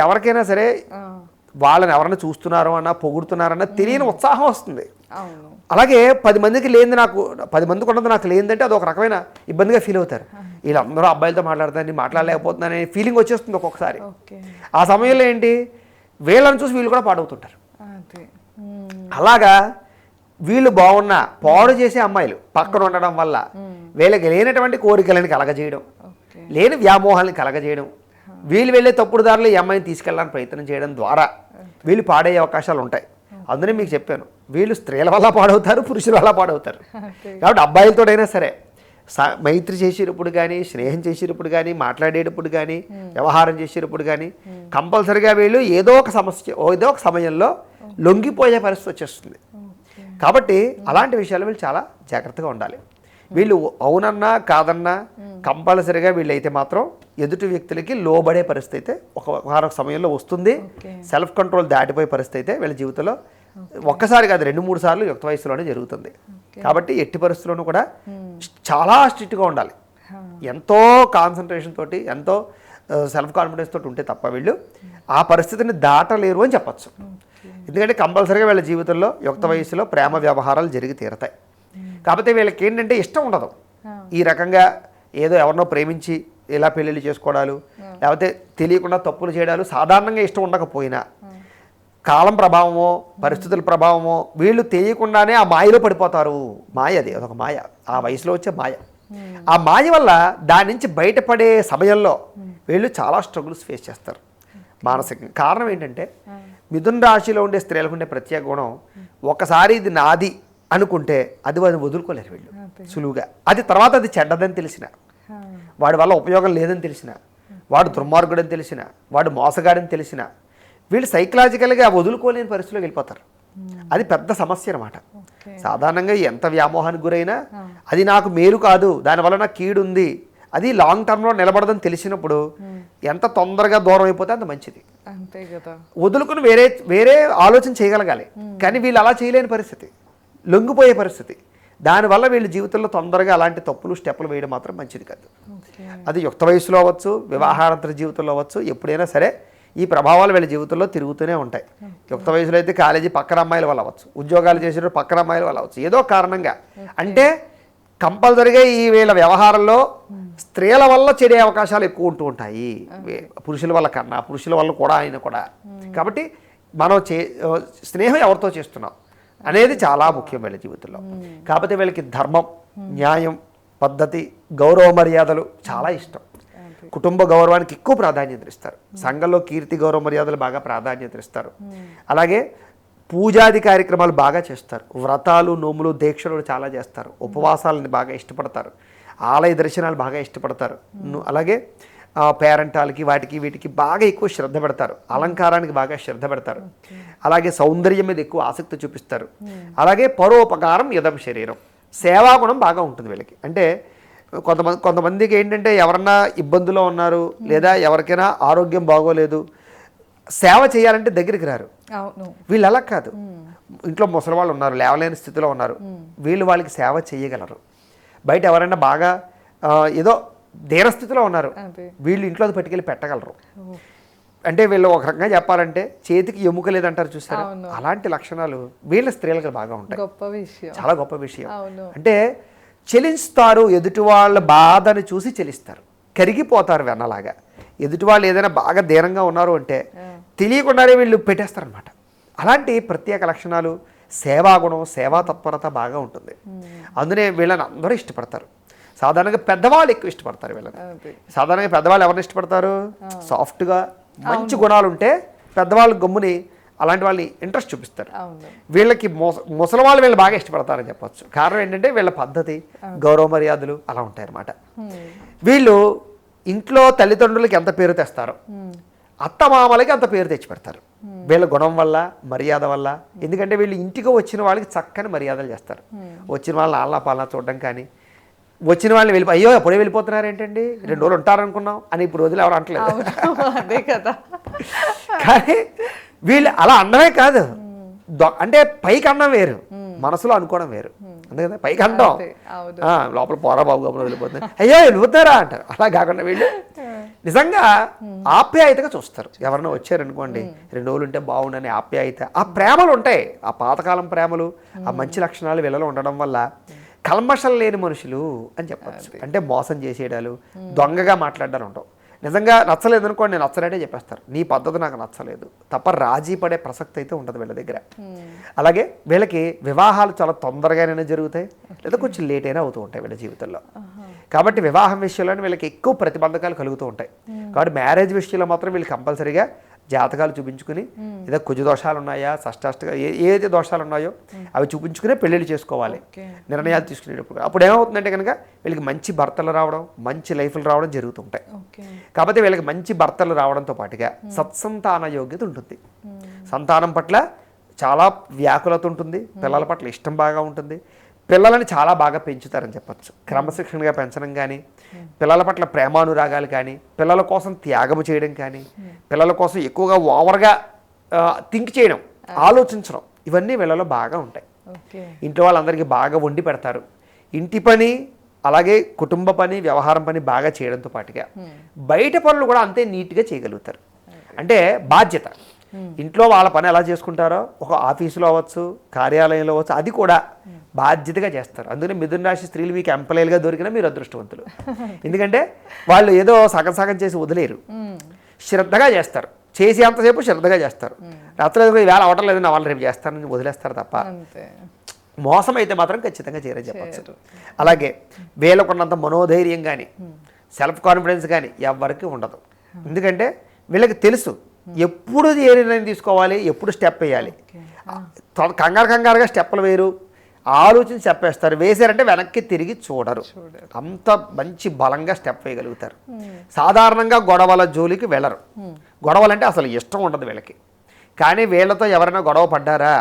ఎవరికైనా సరే వాళ్ళని ఎవరైనా చూస్తున్నారో అన్నా పొగుడుతున్నారన్నా తెలియని ఉత్సాహం వస్తుంది. అలాగే 10 మందికి లేనిది నాకు 10 మందికి ఉన్నది నాకు లేనిదంటే అది ఒక రకమైన ఇబ్బందిగా ఫీల్ అవుతారు. వీళ్ళందరూ అబ్బాయిలతో మాట్లాడుతారని మాట్లాడలేకపోతున్నారనే ఫీలింగ్ వచ్చేస్తుంది ఒక్కొక్కసారి. ఆ సమయంలో ఏంటి వీళ్ళని చూసి వీళ్ళు కూడా పాడవుతుంటారు. అలాగా వీళ్ళు బాగున్నా పాడు చేసే అమ్మాయిలు పక్కన ఉండడం వల్ల వీళ్ళకి లేనటువంటి కోరికలను కలగజేయడం, లేని వ్యామోహాలను కలగజేయడం, వీళ్ళు వెళ్ళే తప్పుడు దారిలో ఈ అమ్మాయిని తీసుకెళ్ళడానికి ప్రయత్నం చేయడం ద్వారా వీళ్ళు పాడయ్యే అవకాశాలు ఉంటాయి. అందునే మీకు చెప్పాను, వీళ్ళు స్త్రీల వల్ల పాడవుతారు, పురుషుల వల్ల పాడవుతారు. కాబట్టి అబ్బాయిలతోడైనా సరే మైత్రి చేసేటప్పుడు కానీ, స్నేహం చేసేటప్పుడు కానీ, మాట్లాడేటప్పుడు కానీ, వ్యవహారం చేసేటప్పుడు కానీ కంపల్సరిగా వీళ్ళు ఏదో ఒక సమయంలో లొంగిపోయే పరిస్థితి వచ్చేస్తుంది. కాబట్టి అలాంటి విషయాలు వీళ్ళు చాలా జాగ్రత్తగా ఉండాలి. వీళ్ళు అవునన్నా కాదన్నా కంపల్సరిగా వీళ్ళైతే మాత్రం ఎదుటి వ్యక్తులకి లోబడే పరిస్థితి అయితే ఒక సమయంలో వస్తుంది. సెల్ఫ్ కంట్రోల్ దాటిపోయే పరిస్థితి అయితే వీళ్ళ జీవితంలో ఒక్కసారి కాదు 2-3 సార్లు యుక్త వయసులోనే జరుగుతుంది. కాబట్టి ఎట్టి పరిస్థితుల్లోనూ కూడా చాలా స్ట్రిక్ట్గా ఉండాలి. ఎంతో కాన్సన్ట్రేషన్ తోటి, ఎంతో సెల్ఫ్ కాన్ఫిడెన్స్ తోటి ఉంటే తప్ప వీళ్ళు ఆ పరిస్థితిని దాటలేరు అని చెప్పచ్చు. ఎందుకంటే కంపల్సరీగా వీళ్ళ జీవితంలో యుక్త వయసులో ప్రేమ వ్యవహారాలు జరిగి తీరతాయి. కాకపోతే వీళ్ళకి ఏంటంటే ఇష్టం ఉండదు ఈ రకంగా ఏదో ఎవరినో ప్రేమించి ఇలా పెళ్ళిళ్ళు చేసుకోవడాలు, లేకపోతే తెలియకుండా తప్పులు చేయడాలు సాధారణంగా ఇష్టం ఉండకపోయినా కాలం ప్రభావమో పరిస్థితుల ప్రభావమో వీళ్ళు తెలియకుండానే ఆ మాయలో పడిపోతారు. మాయ, అది అదొక మాయ, ఆ వయసులో వచ్చే మాయ. ఆ మాయ వల్ల దాని నుంచి బయటపడే సమయంలో వీళ్ళు చాలా స్ట్రగుల్స్ ఫేస్ చేస్తారు మానసికంగా. కారణం ఏంటంటే మిథున రాశిలో ఉండే స్త్రీలకు ఉండే ప్రత్యేక గుణం, ఒకసారి ఇది నాది అనుకుంటే అది వదులుకోలేరు వీళ్ళు సులువుగా. అది తర్వాత అది చెడ్డదని తెలిసిన, వాడి వల్ల ఉపయోగం లేదని తెలిసిన, వాడు దుర్మార్గుడని తెలిసిన, వాడు మోసగాడని తెలిసిన, వీళ్ళు సైకలాజికల్గా వదులుకోలేని పరిస్థితిలోకి వెళ్ళిపోతారు. అది పెద్ద సమస్య అన్నమాట. సాధారణంగా ఎంత వ్యామోహానికి గురైనా అది నాకు మేలు కాదు, దానివల్ల నాకు కీడు ఉంది, అది లాంగ్ టర్మ్లో నిలబడదని తెలిసినప్పుడు ఎంత తొందరగా దూరం అయిపోతే అంత మంచిది. అంతే కదా, వదులుకుని వేరే ఆలోచన చేయగలగాలి. కానీ వీళ్ళు అలా చేయలేని పరిస్థితి, లొంగిపోయే పరిస్థితి. దానివల్ల వీళ్ళ జీవితంలో తొందరగా అలాంటి స్టెప్పులు వేయడం మాత్రం మంచిది కాదు. అది యుక్త వయసులో అవ్వచ్చు, వివాహానంతర జీవితంలో అవ్వచ్చు, ఎప్పుడైనా సరే ఈ ప్రభావాలు వీళ్ళ జీవితంలో తిరుగుతూనే ఉంటాయి. యుక్త వయసులో అయితే కాలేజీ పక్కన అమ్మాయిల వల్ల అవ్వచ్చు, ఉద్యోగాలు చేసేటప్పుడు పక్కన అమ్మాయిల వల్ల అవ్వచ్చు, ఏదో కారణంగా. అంటే కంపల్సరిగా ఈ వీళ్ళ వ్యవహారంలో స్త్రీల వల్ల చెడే అవకాశాలు ఎక్కువ ఉంటూ ఉంటాయి, పురుషుల వల్ల కన్నా. పురుషుల వల్ల కూడా ఆయన కూడా. కాబట్టి మనం స్నేహం ఎవరితో చేస్తున్నాం అనేది చాలా ముఖ్యం వీళ్ళ జీవితంలో. కాకపోతే వీళ్ళకి ధర్మం, న్యాయం, పద్ధతి, గౌరవ మర్యాదలు చాలా ఇష్టం. కుటుంబ గౌరవానికి ఎక్కువ ప్రాధాన్యత ఇస్తారు. సంఘంలో కీర్తి గౌరవ మర్యాదలు బాగా ప్రాధాన్యత ఇస్తారు. అలాగే పూజాది కార్యక్రమాలు బాగా చేస్తారు. వ్రతాలు, నోములు, దీక్షలు చాలా చేస్తారు. ఉపవాసాలను బాగా ఇష్టపడతారు. ఆలయ దర్శనాలు బాగా ఇష్టపడతారు. అలాగే పేరెంటాలకి వీటికి బాగా ఎక్కువ శ్రద్ధ పెడతారు. అలంకారానికి బాగా శ్రద్ధ పెడతారు. అలాగే సౌందర్యం మీద ఎక్కువ ఆసక్తి చూపిస్తారు. అలాగే పరోపకారం యదం శరీరం, సేవాగుణం బాగా ఉంటుంది వీళ్ళకి. అంటే కొంతమందికి ఏంటంటే ఎవరన్నా ఇబ్బందులో ఉన్నారు, లేదా ఎవరికైనా ఆరోగ్యం బాగోలేదు, సేవ చేయాలంటే దగ్గరికి రారు. వీళ్ళు అలా కాదు. ఇంట్లో ముసలి వాళ్ళు ఉన్నారు, లేవలేని స్థితిలో ఉన్నారు, వీళ్ళు వాళ్ళకి సేవ చేయగలరు. బయట ఎవరైనా బాగా ఏదో దీనస్థితిలో ఉన్నారు, వీళ్ళు ఇంట్లో అది పట్టుకెళ్ళి పెట్టగలరు. అంటే వీళ్ళు ఒక రకంగా చెప్పాలంటే చేతికి ఎముక లేదంటారు చూసారా, అలాంటి లక్షణాలు వీళ్ళ స్త్రీలకు బాగా ఉంటాయి. చాలా గొప్ప విషయం. అంటే చెలిస్తారు, ఎదుటి వాళ్ళ బాధని చూసి చెలిస్తారు, కరిగిపోతారు వెన్నలాగా. ఎదుటి వాళ్ళు ఏదైనా బాగా దీనంగా ఉన్నారు అంటే తెలియకుండానే వీళ్ళు పెట్టేస్తారనమాట. అలాంటి ప్రత్యేక లక్షణాలు, సేవాగుణం, సేవా తత్పరత బాగా ఉంటుంది. అందునే వీళ్ళని అందరూ ఇష్టపడతారు. సాధారణంగా పెద్దవాళ్ళు ఎక్కువ ఇష్టపడతారు వీళ్ళని. సాధారణంగా పెద్దవాళ్ళు ఎవరిని ఇష్టపడతారు? సాఫ్ట్గా మంచి గుణాలు ఉంటే పెద్దవాళ్ళు గమ్ముని అలాంటి వాళ్ళని ఇంట్రెస్ట్ చూపిస్తారు. వీళ్ళకి ముసలి వాళ్ళు వీళ్ళు బాగా ఇష్టపడతారని చెప్పొచ్చు. కారణం ఏంటంటే వీళ్ళ పద్ధతి, గౌరవ మర్యాదలు అలా ఉంటాయి అన్నమాట. వీళ్ళు ఇంట్లో తల్లిదండ్రులకి ఎంత పేరు తెస్తారో అత్తమామలకి అంత పేరు తెచ్చి పెడతారు వీళ్ళ గుణం వల్ల, మర్యాద వల్ల. ఎందుకంటే వీళ్ళు ఇంటికి వచ్చిన వాళ్ళకి చక్కని మర్యాదలు చేస్తారు. వచ్చిన వాళ్ళని ఆళ్ళ పాలన చూడడం కానీ, వచ్చిన వాళ్ళని అయ్యో ఎప్పుడే వెళ్ళిపోతున్నారు ఏంటండి, 2 రోజులు ఉంటారనుకున్నాం అని ఇప్పుడు రోజులు ఎవరు అంటలేదు. అదే కదా. కానీ వీళ్ళు అలా అనడమే కాదు, అంటే పైకి అనడం వేరు, మనసులో అనుకోవడం వేరు. అంతే కదా, పైకి అంటాం, లోపల పోరా బాబు గమనం వెళ్ళిపోతుంది, అయ్యో వెళ్ళిపోతారా అంటారు. అలా కాకుండా వీళ్ళు నిజంగా ఆప్యాయతగా చూస్తారు. ఎవరైనా వచ్చారనుకోండి 2 రోజులు ఉంటే బాగుండని ఆప్యాయత, ఆ ప్రేమలు ఉంటాయి. ఆ పాతకాలం ప్రేమలు, ఆ మంచి లక్షణాలు వీళ్ళలో ఉండడం వల్ల కల్మషం లేని మనుషులు అని చెప్పచ్చు. అంటే మోసం చేసేయడాలు, దొంగగా మాట్లాడాలు ఉంటావు. నిజంగా నచ్చలేదు అనుకోండి, నేను నచ్చలేటే చెప్పేస్తారు, నీ పద్ధతి నాకు నచ్చలేదు తప్ప రాజీ పడే ప్రసక్తి అయితే ఉండదు వీళ్ళ దగ్గర. అలాగే వీళ్ళకి వివాహాలు చాలా తొందరగానే జరుగుతాయి, లేదా కొంచెం లేట్ అయినా అవుతూ ఉంటాయి వీళ్ళ జీవితంలో. కాబట్టి వివాహం విషయంలో వీళ్ళకి ఎక్కువ ప్రతిబంధకాలు కలుగుతూ ఉంటాయి. కాబట్టి మ్యారేజ్ విషయంలో మాత్రం వీళ్ళు కంపల్సరీగా జాతకాలు చూపించుకుని ఏదో కుజ దోషాలు ఉన్నాయా షష్టాష్టగా ఏదైతే దోషాలు ఉన్నాయో అవి చూపించుకునే పెళ్ళిళ్ళు చేసుకోవాలి నిర్ణయాలు తీసుకునేటప్పుడు. అప్పుడు ఏమవుతుందంటే కనుక వీళ్ళకి మంచి భర్తలు రావడం, మంచి లైఫ్లు రావడం జరుగుతుంటాయి. కాబట్టి వీళ్ళకి మంచి భర్తలు రావడంతో పాటుగా సత్సంతాన యోగ్యత ఉంటుంది. సంతానం పట్ల చాలా వ్యాకులత ఉంటుంది, పిల్లల పట్ల ఇష్టం బాగా ఉంటుంది, పిల్లలని చాలా బాగా పెంచుతారని చెప్పచ్చు. క్రమశిక్షణగా పెంచడం కానీ, పిల్లల పట్ల ప్రేమానురాగాలు కానీ, పిల్లల కోసం త్యాగము చేయడం కానీ, పిల్లల కోసం ఎక్కువగా ఓవర్గా థింక్ చేయడం, ఆలోచించడం, ఇవన్నీ వీళ్ళలో బాగా ఉంటాయి. ఇంట్లో వాళ్ళందరికీ బాగా వండి పెడతారు. ఇంటి పని అలాగే కుటుంబ పని, వ్యవహారం పని బాగా చేయడంతో పాటుగా బయట పనులు కూడా అంతే నీట్గా చేయగలుగుతారు. అంటే బాధ్యత, ఇంట్లో వాళ్ళ పని ఎలా చేసుకుంటారో ఒక ఆఫీసులో అవ్వచ్చు, కార్యాలయంలో అవ్వచ్చు, అది కూడా బాధ్యతగా చేస్తారు. అందుకని మిథున రాశి స్త్రీలు మీకు ఎంప్లాయీలుగా దొరికినా మీరు అదృష్టవంతులు. ఎందుకంటే వాళ్ళు ఏదో సగం సగం చేసి వదిలేరు, శ్రద్ధగా చేస్తారు. చేసి అంతసేపు శ్రద్ధగా చేస్తారు. రాత్రి వేళ అవటం లేదని వాళ్ళు రేపు చేస్తారని వదిలేస్తారు తప్ప మోసం అయితే మాత్రం ఖచ్చితంగా చేయరని చెప్పచ్చు. అలాగే వీళ్ళకున్నంత మనోధైర్యం కానీ, సెల్ఫ్ కాన్ఫిడెన్స్ కానీ ఎవరికి ఉండదు. ఎందుకంటే వీళ్ళకి తెలుసు ఎప్పుడు ఏ నిర్ణయం తీసుకోవాలి, ఎప్పుడు స్టెప్ వేయాలి. కంగారుగా స్టెప్పులు వేరు, ఆలోచించి స్టెప్ వేస్తారు. వేసారంటే వెనక్కి తిరిగి చూడరు. అంత మంచి బలంగా స్టెప్ వేయగలుగుతారు. సాధారణంగా గొడవల జోలికి వెళ్ళరు. గొడవలంటే అసలు ఇష్టం ఉండదు వీళ్ళకి. కానీ వీళ్ళతో ఎవరైనా గొడవ పడ్డారా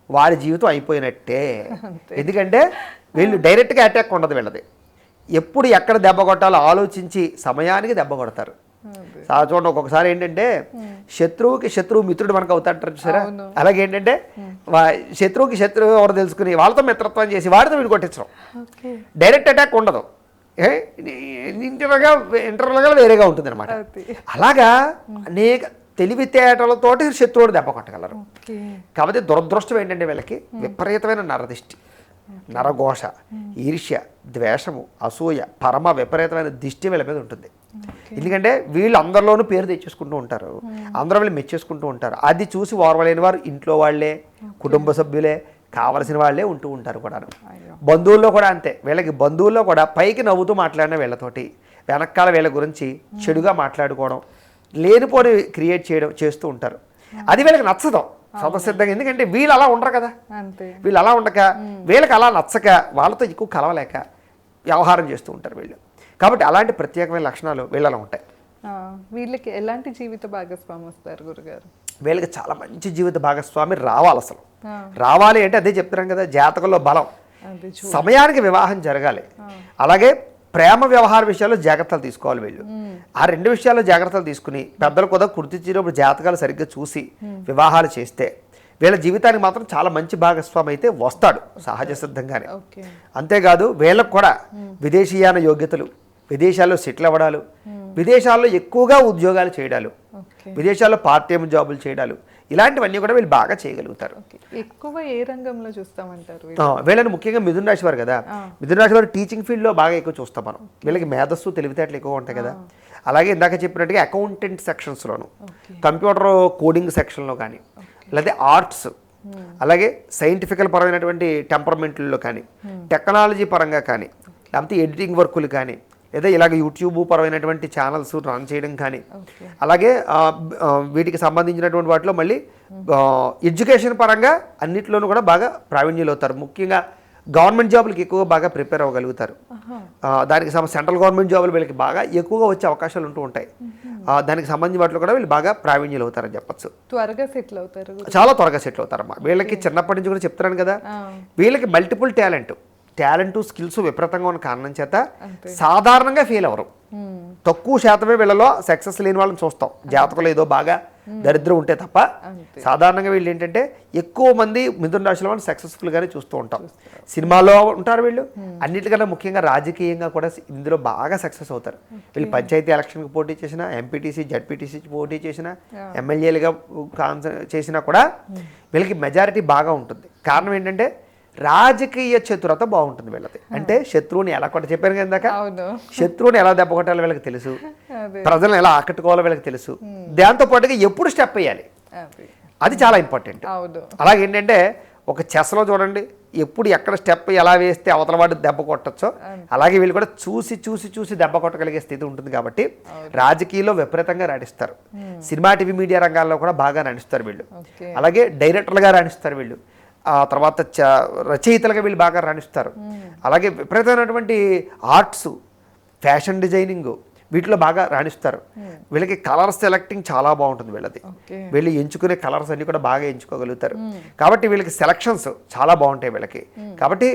వారి జీవితం అయిపోయినట్టే. ఎందుకంటే వీళ్ళు డైరెక్ట్గా అటాక్ ఉండదు వీళ్ళది. ఎప్పుడు ఎక్కడ దెబ్బ కొట్టాలో ఆలోచించి సమయానికి దెబ్బ కొడతారు. చూడండి, ఒక్కొక్కసారి ఏంటంటే శత్రువుకి శత్రువు మిత్రుడు మనకు అవుతాడు చూసారా. అలాగే ఏంటంటే శత్రువుకి శత్రువు ఎవరు తెలుసుకుని వాళ్ళతో మిత్రత్వం చేసి వాడితో వీడు కొట్టించడం. డైరెక్ట్ అటాక్ ఉండదు, ఇంటర్నల్గా వేరేగా ఉంటుంది అనమాట. అలాగా అనేక తెలివితేటలతోటి శత్రువుడు దెబ్బ కొట్టగలరు. కాబట్టి దురదృష్టం ఏంటంటే వీళ్ళకి విపరీతమైన నరదిష్టి, నరఘోష, ఈర్ష్య, ద్వేషము, అసూయ, పరమ విపరీతమైన దిష్టి వీళ్ళ మీద ఉంటుంది. ఎందుకంటే వీళ్ళు అందరిలోనూ పేరు తెచ్చేసుకుంటూ ఉంటారు, అందరూ వీళ్ళు మెచ్చేసుకుంటూ ఉంటారు. అది చూసి ఓర్వలేని వారు ఇంట్లో వాళ్ళే, కుటుంబ సభ్యులే, కావలసిన వాళ్ళే ఉంటూ ఉంటారు కూడా. బంధువుల్లో కూడా అంతే. వీళ్ళకి బంధువుల్లో కూడా పైకి నవ్వుతూ మాట్లాడిన వీళ్ళతోటి వెనకాల వీళ్ళ గురించి చెడుగా మాట్లాడుకోవడం, లేనిపోని క్రియేట్ చేయడం చేస్తూ ఉంటారు. అది వీళ్ళకి నచ్చదు స్వతసిద్ధంగా. ఎందుకంటే వీళ్ళు అలా ఉండరు కదా. వీళ్ళు అలా ఉండక, వీళ్ళకి అలా నచ్చక, వాళ్ళతో ఎక్కువ కలవలేక వ్యవహారం చేస్తూ ఉంటారు వీళ్ళు. కాబట్టి అలాంటి ప్రత్యేకమైన లక్షణాలు వీళ్ళలో ఉంటాయి. వీళ్ళకి ఎలాంటి జీవిత భాగస్వామి వస్తారు గురుగారు? వీళ్ళకి చాలా మంచి జీవిత భాగస్వామి రావాలి. అసలు రావాలి అంటే అదే చెప్తున్నాం కదా, జాతకంలో బలం, సమయానికి వివాహం జరగాలి. అలాగే ప్రేమ వ్యవహార విషయాల్లో జాగ్రత్తలు తీసుకోవాలి వీళ్ళు. ఆ రెండు విషయాల్లో జాగ్రత్తలు తీసుకుని పెద్దలు కూడా గుర్తించినప్పుడు జాతకాలు సరిగ్గా చూసి వివాహాలు చేస్తే వీళ్ళ జీవితానికి మాత్రం చాలా మంచి భాగస్వామి అయితే వస్తాడు సహజ సిద్ధంగానే. అంతేకాదు వీళ్ళకు కూడా విదేశీయాన యోగ్యతలు, విదేశాల్లో సెటిల్ అవ్వడాలు, విదేశాల్లో ఎక్కువగా ఉద్యోగాలు చేయడాలు, విదేశాల్లో పార్ట్ టైం జాబులు చేయడాలు, ఇలాంటివన్నీ కూడా వీళ్ళు బాగా చేయగలుగుతారు. ఎక్కువ ఏ రంగంలో చూస్తామంటారు వీళ్ళని? ముఖ్యంగా మిథున రాశి వారు కదా, మిథున రాశి వారు టీచింగ్ ఫీల్డ్లో బాగా ఎక్కువ చూస్తాం మనం. వీళ్ళకి మేధస్సు, తెలివితేటలు ఎక్కువ ఉంటాయి కదా. అలాగే ఇందాక చెప్పినట్టుగా అకౌంటెంట్ సెక్షన్స్లోను, కంప్యూటర్ కోడింగ్ సెక్షన్లో కానీ, లేదా ఆర్ట్స్, అలాగే సైంటిఫికల్ పరమైనటువంటి టెంపర్మెంట్లో కానీ, టెక్నాలజీ పరంగా కానీ, లేకపోతే ఎడిటింగ్ వర్కులు కానీ, లేదా ఇలాగ యూట్యూబ్ పరమైనటువంటి ఛానల్స్ రన్ చేయడం కానీ, అలాగే వీటికి సంబంధించినటువంటి వాటిలో మళ్ళీ ఎడ్యుకేషన్ పరంగా అన్నిట్లోనూ కూడా బాగా ప్రావీణ్యులు అవుతారు. ముఖ్యంగా గవర్నమెంట్ జాబులకి ఎక్కువగా బాగా ప్రిపేర్ అవ్వగలుగుతారు. దానికి సెంట్రల్ గవర్నమెంట్ జాబులు వీళ్ళకి బాగా ఎక్కువగా వచ్చే అవకాశాలు ఉంటూ ఉంటాయి. దానికి సంబంధించిన వాటిలో కూడా వీళ్ళు బాగా ప్రావీణ్యులు అవుతారని చెప్పచ్చు. త్వరగా సెటిల్ అవుతారు, చాలా త్వరగా సెటిల్ అవుతారమ్మా. వీళ్ళకి చిన్నప్పటి నుంచి కూడా చెప్తున్నాను కదా, వీళ్ళకి మల్టిపుల్ టాలెంట్ స్కిల్స్ విపరీతంగా ఉన్న కారణం చేత సాధారణంగా ఫెయిల్ అవ్వరు. తక్కువ శాతమే వీళ్ళలో సక్సెస్ లేని వాళ్ళని చూస్తాం. జాతకంలో ఏదో బాగా దరిద్రం ఉంటే తప్ప సాధారణంగా వీళ్ళు ఏంటంటే ఎక్కువ మంది మిథున రాశిలో వాళ్ళు సక్సెస్ఫుల్గానే చూస్తూ ఉంటాం. సినిమాలో ఉంటారు వీళ్ళు, అన్నిటికన్నా ముఖ్యంగా రాజకీయంగా కూడా ఇందులో బాగా సక్సెస్ అవుతారు. వీళ్ళు పంచాయతీ ఎలక్షన్కి పోటీ చేసినా, ఎంపీటీసీ, జడ్పీటీసీ పోటీ చేసినా, ఎమ్మెల్యేలుగా చేసినా కూడా వీళ్ళకి మెజారిటీ బాగా ఉంటుంది. కారణం ఏంటంటే రాజకీయ చతురత బాగుంటుంది వీళ్ళది. అంటే శత్రువుని ఎలా కొట్ట చెప్పాను కదా, శత్రువుని ఎలా దెబ్బ కొట్టాలో వీళ్ళకి తెలుసు, ప్రజలను ఎలా ఆకట్టుకోవాలో వీళ్ళకి తెలుసు. దాంతో పాటుగా ఎప్పుడు స్టెప్ వేయాలి అది చాలా ఇంపార్టెంట్. అలాగే ఏంటంటే ఒక చెస్లో చూడండి, ఎప్పుడు ఎక్కడ స్టెప్ ఎలా వేస్తే అవతల వాడు దెబ్బ కొట్టచ్చో అలాగే వీళ్ళు కూడా చూసి చూసి చూసి దెబ్బ కొట్టగలిగే స్థితి ఉంటుంది కాబట్టి రాజకీయాల్లో విపరీతంగా రాణిస్తారు. సినిమా టీవీ మీడియా రంగాల్లో కూడా బాగా రాణిస్తారు వీళ్ళు. అలాగే డైరెక్టర్లుగా రాణిస్తారు వీళ్ళు. ఆ తర్వాత రచయితలుగా వీళ్ళు బాగా రాణిస్తారు. అలాగే విపరీతమైనటువంటి ఆర్ట్స్, ఫ్యాషన్ డిజైనింగ్ వీటిలో బాగా రాణిస్తారు. వీళ్ళకి కలర్ సెలెక్టింగ్ చాలా బాగుంటుంది వీళ్ళది. వీళ్ళు ఎంచుకునే కలర్స్ అన్ని కూడా బాగా ఎంచుకోగలుగుతారు. కాబట్టి వీళ్ళకి సెలక్షన్స్ చాలా బాగుంటాయి వీళ్ళకి. కాబట్టి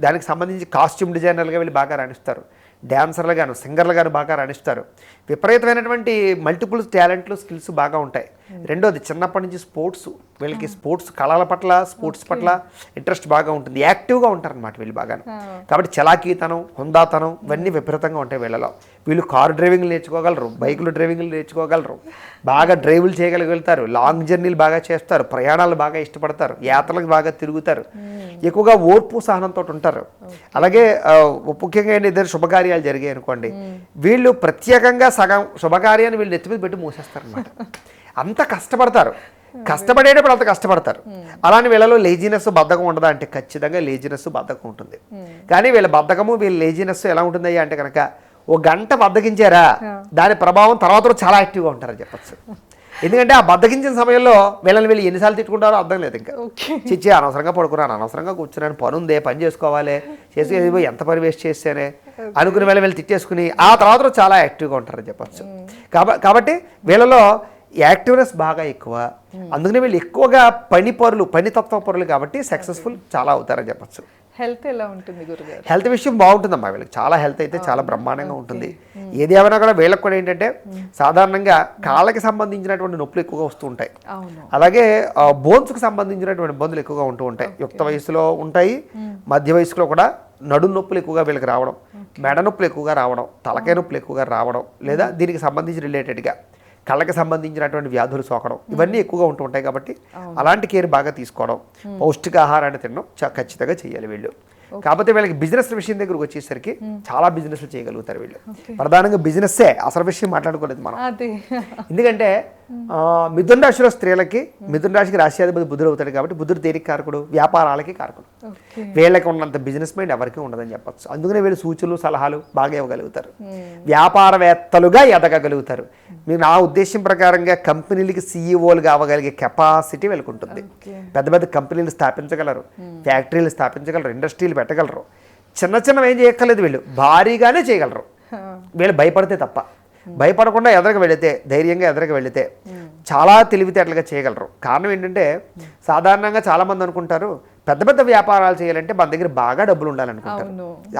దానికి సంబంధించి కాస్ట్యూమ్ డిజైనర్లుగా వీళ్ళు బాగా రాణిస్తారు. డ్యాన్సర్లు గాను, సింగర్లు గాను బాగా రాణిస్తారు. విపరీతమైనటువంటి మల్టిపుల్ టాలెంట్లు, స్కిల్స్ బాగా ఉంటాయి. రెండోది చిన్నప్పటి నుంచి స్పోర్ట్స్, వీళ్ళకి స్పోర్ట్స్ కళల పట్ల, స్పోర్ట్స్ పట్ల ఇంట్రెస్ట్ బాగా ఉంటుంది. యాక్టివ్గా ఉంటారు అనమాట వీళ్ళు బాగా. కాబట్టి చలాకీతనం, హుందాతనం ఇవన్నీ విపరీతంగా ఉంటాయి వీళ్ళలో. వీళ్ళు కారు డ్రైవింగ్లు నేర్చుకోగలరు, బైకులు డ్రైవింగ్లు నేర్చుకోగలరు, బాగా డ్రైవులు చేయగలుగుతారు, లాంగ్ జర్నీలు బాగా చేస్తారు, ప్రయాణాలు బాగా ఇష్టపడతారు, యాత్రలకు బాగా తిరుగుతారు, ఎక్కువగా ఓర్పు సహనంతో ఉంటారు. అలాగే ముఖ్యంగా ఇద్దరు శుభకార్యాలు జరిగాయి అనుకోండి, వీళ్ళు ప్రత్యేకంగా సగం శుభకార్యాన్ని వీళ్ళు నెత్తి మీద పెట్టి మూసేస్తారు అనమాట. అంత కష్టపడతారు. కష్టపడేటప్పుడు అంత కష్టపడతారు. అలానే వీళ్ళలో లేజినెస్, బద్ధకం ఉండదా అంటే ఖచ్చితంగా లేజినెస్, బద్ధకం ఉంటుంది. కానీ వీళ్ళ బద్ధకము, వీళ్ళ లేజినెస్ ఎలా ఉంటుందయ్యా అంటే కనుక ఓ గంట బద్దకించారా దాని ప్రభావం తర్వాత చాలా యాక్టివ్గా ఉంటారని చెప్పచ్చు. ఎందుకంటే ఆ బద్దకించిన సమయంలో వీళ్ళు ఎన్నిసార్లు తిట్టుకుంటారో అర్థం లేదు. ఇంకా చిచ్చి అనవసరంగా పడుకున్నాను, అనవసరంగా కూర్చున్నాను, పని ఉందే, పని చేసుకోవాలి, చేసి ఎంత పని వేస్ట్ చేస్తేనే అనుకుని వీళ్ళు తిట్టేసుకుని ఆ తర్వాత చాలా యాక్టివ్గా ఉంటారని చెప్పచ్చు. కాబట్టి వీళ్ళలో యాక్టివ్నెస్ బాగా ఎక్కువ. అందుకనే వీళ్ళు ఎక్కువగా పనితత్వ పరులు కాబట్టి సక్సెస్ఫుల్ చాలా అవుతారని చెప్పచ్చు. హెల్త్ ఎలా ఉంటుంది గురుగారు? హెల్త్ విషయం బాగుంటుందమ్మా వీళ్ళకి. చాలా హెల్త్ అయితే చాలా బ్రహ్మాండంగా ఉంటుంది. ఏది ఏమైనా కూడా వీళ్ళకి కూడా ఏంటంటే సాధారణంగా కాళ్ళకి సంబంధించినటువంటి నొప్పులు ఎక్కువగా వస్తూ ఉంటాయి. అలాగే బోన్స్కి సంబంధించినటువంటి ఇబ్బందులు ఎక్కువగా ఉంటూ ఉంటాయి. యుక్త వయసులో ఉంటాయి, మధ్య వయసులో కూడా నడుము నొప్పులు ఎక్కువగా వీళ్ళకి రావడం, మెడ నొప్పులు ఎక్కువగా రావడం, తలకాయ నొప్పులు ఎక్కువగా రావడం, లేదా దీనికి సంబంధించి రిలేటెడ్గా కళ్ళకి సంబంధించినటువంటి వ్యాధులు సోకడం ఇవన్నీ ఎక్కువగా ఉంటూ ఉంటాయి. కాబట్టి అలాంటి కేర్ బాగా తీసుకోవడం, పౌష్టికాహారాన్ని తినడం ఖచ్చితంగా చేయాలి వీళ్ళు. కాకపోతే వీళ్ళకి బిజినెస్ విషయం దగ్గరకు వచ్చేసరికి చాలా బిజినెస్లు చేయగలుగుతారు వీళ్ళు. ప్రధానంగా బిజినెస్సే అసలు విషయం మాట్లాడుకోలేదు మనం. ఎందుకంటే మిథున రాశిలో స్త్రీలకి, మిథున రాశికి రాశ్యాధిపతి బుధుడు అవుతాడు కాబట్టి బుధుడు దేనికి కారకుడు? వ్యాపారాలకి కారకుడు. వీళ్ళకి ఉన్నంత బిజినెస్ మైండ్ ఎవరికి ఉండదని చెప్పచ్చు. అందుకనే వీళ్ళు సూచనలు, సలహాలు బాగా ఇవ్వగలుగుతారు, వ్యాపారవేత్తలుగా ఎదగగలుగుతారు. మీరు నా ఉద్దేశం ప్రకారంగా కంపెనీలకి సీఈఓలుగా అవ్వగలిగే కెపాసిటీ వీళ్ళకి ఉంటుంది. పెద్ద పెద్ద కంపెనీలు స్థాపించగలరు, ఫ్యాక్టరీలు స్థాపించగలరు, ఇండస్ట్రీలు పెట్టగలరు. చిన్న చిన్నవి ఏం చేయక్కర్లేదు, వీళ్ళు భారీగానే చేయగలరు. వీళ్ళు భయపడితే తప్ప. భయపడకుండా ఎదరకు వెళితే, ధైర్యంగా ఎదరకు వెళితే చాలా తెలివితేటలుగా చేయగలరు. కారణం ఏంటంటే సాధారణంగా చాలామంది అనుకుంటారు పెద్ద పెద్ద వ్యాపారాలు చేయాలంటే మన దగ్గర బాగా డబ్బులు ఉండాలనుకుంటారు.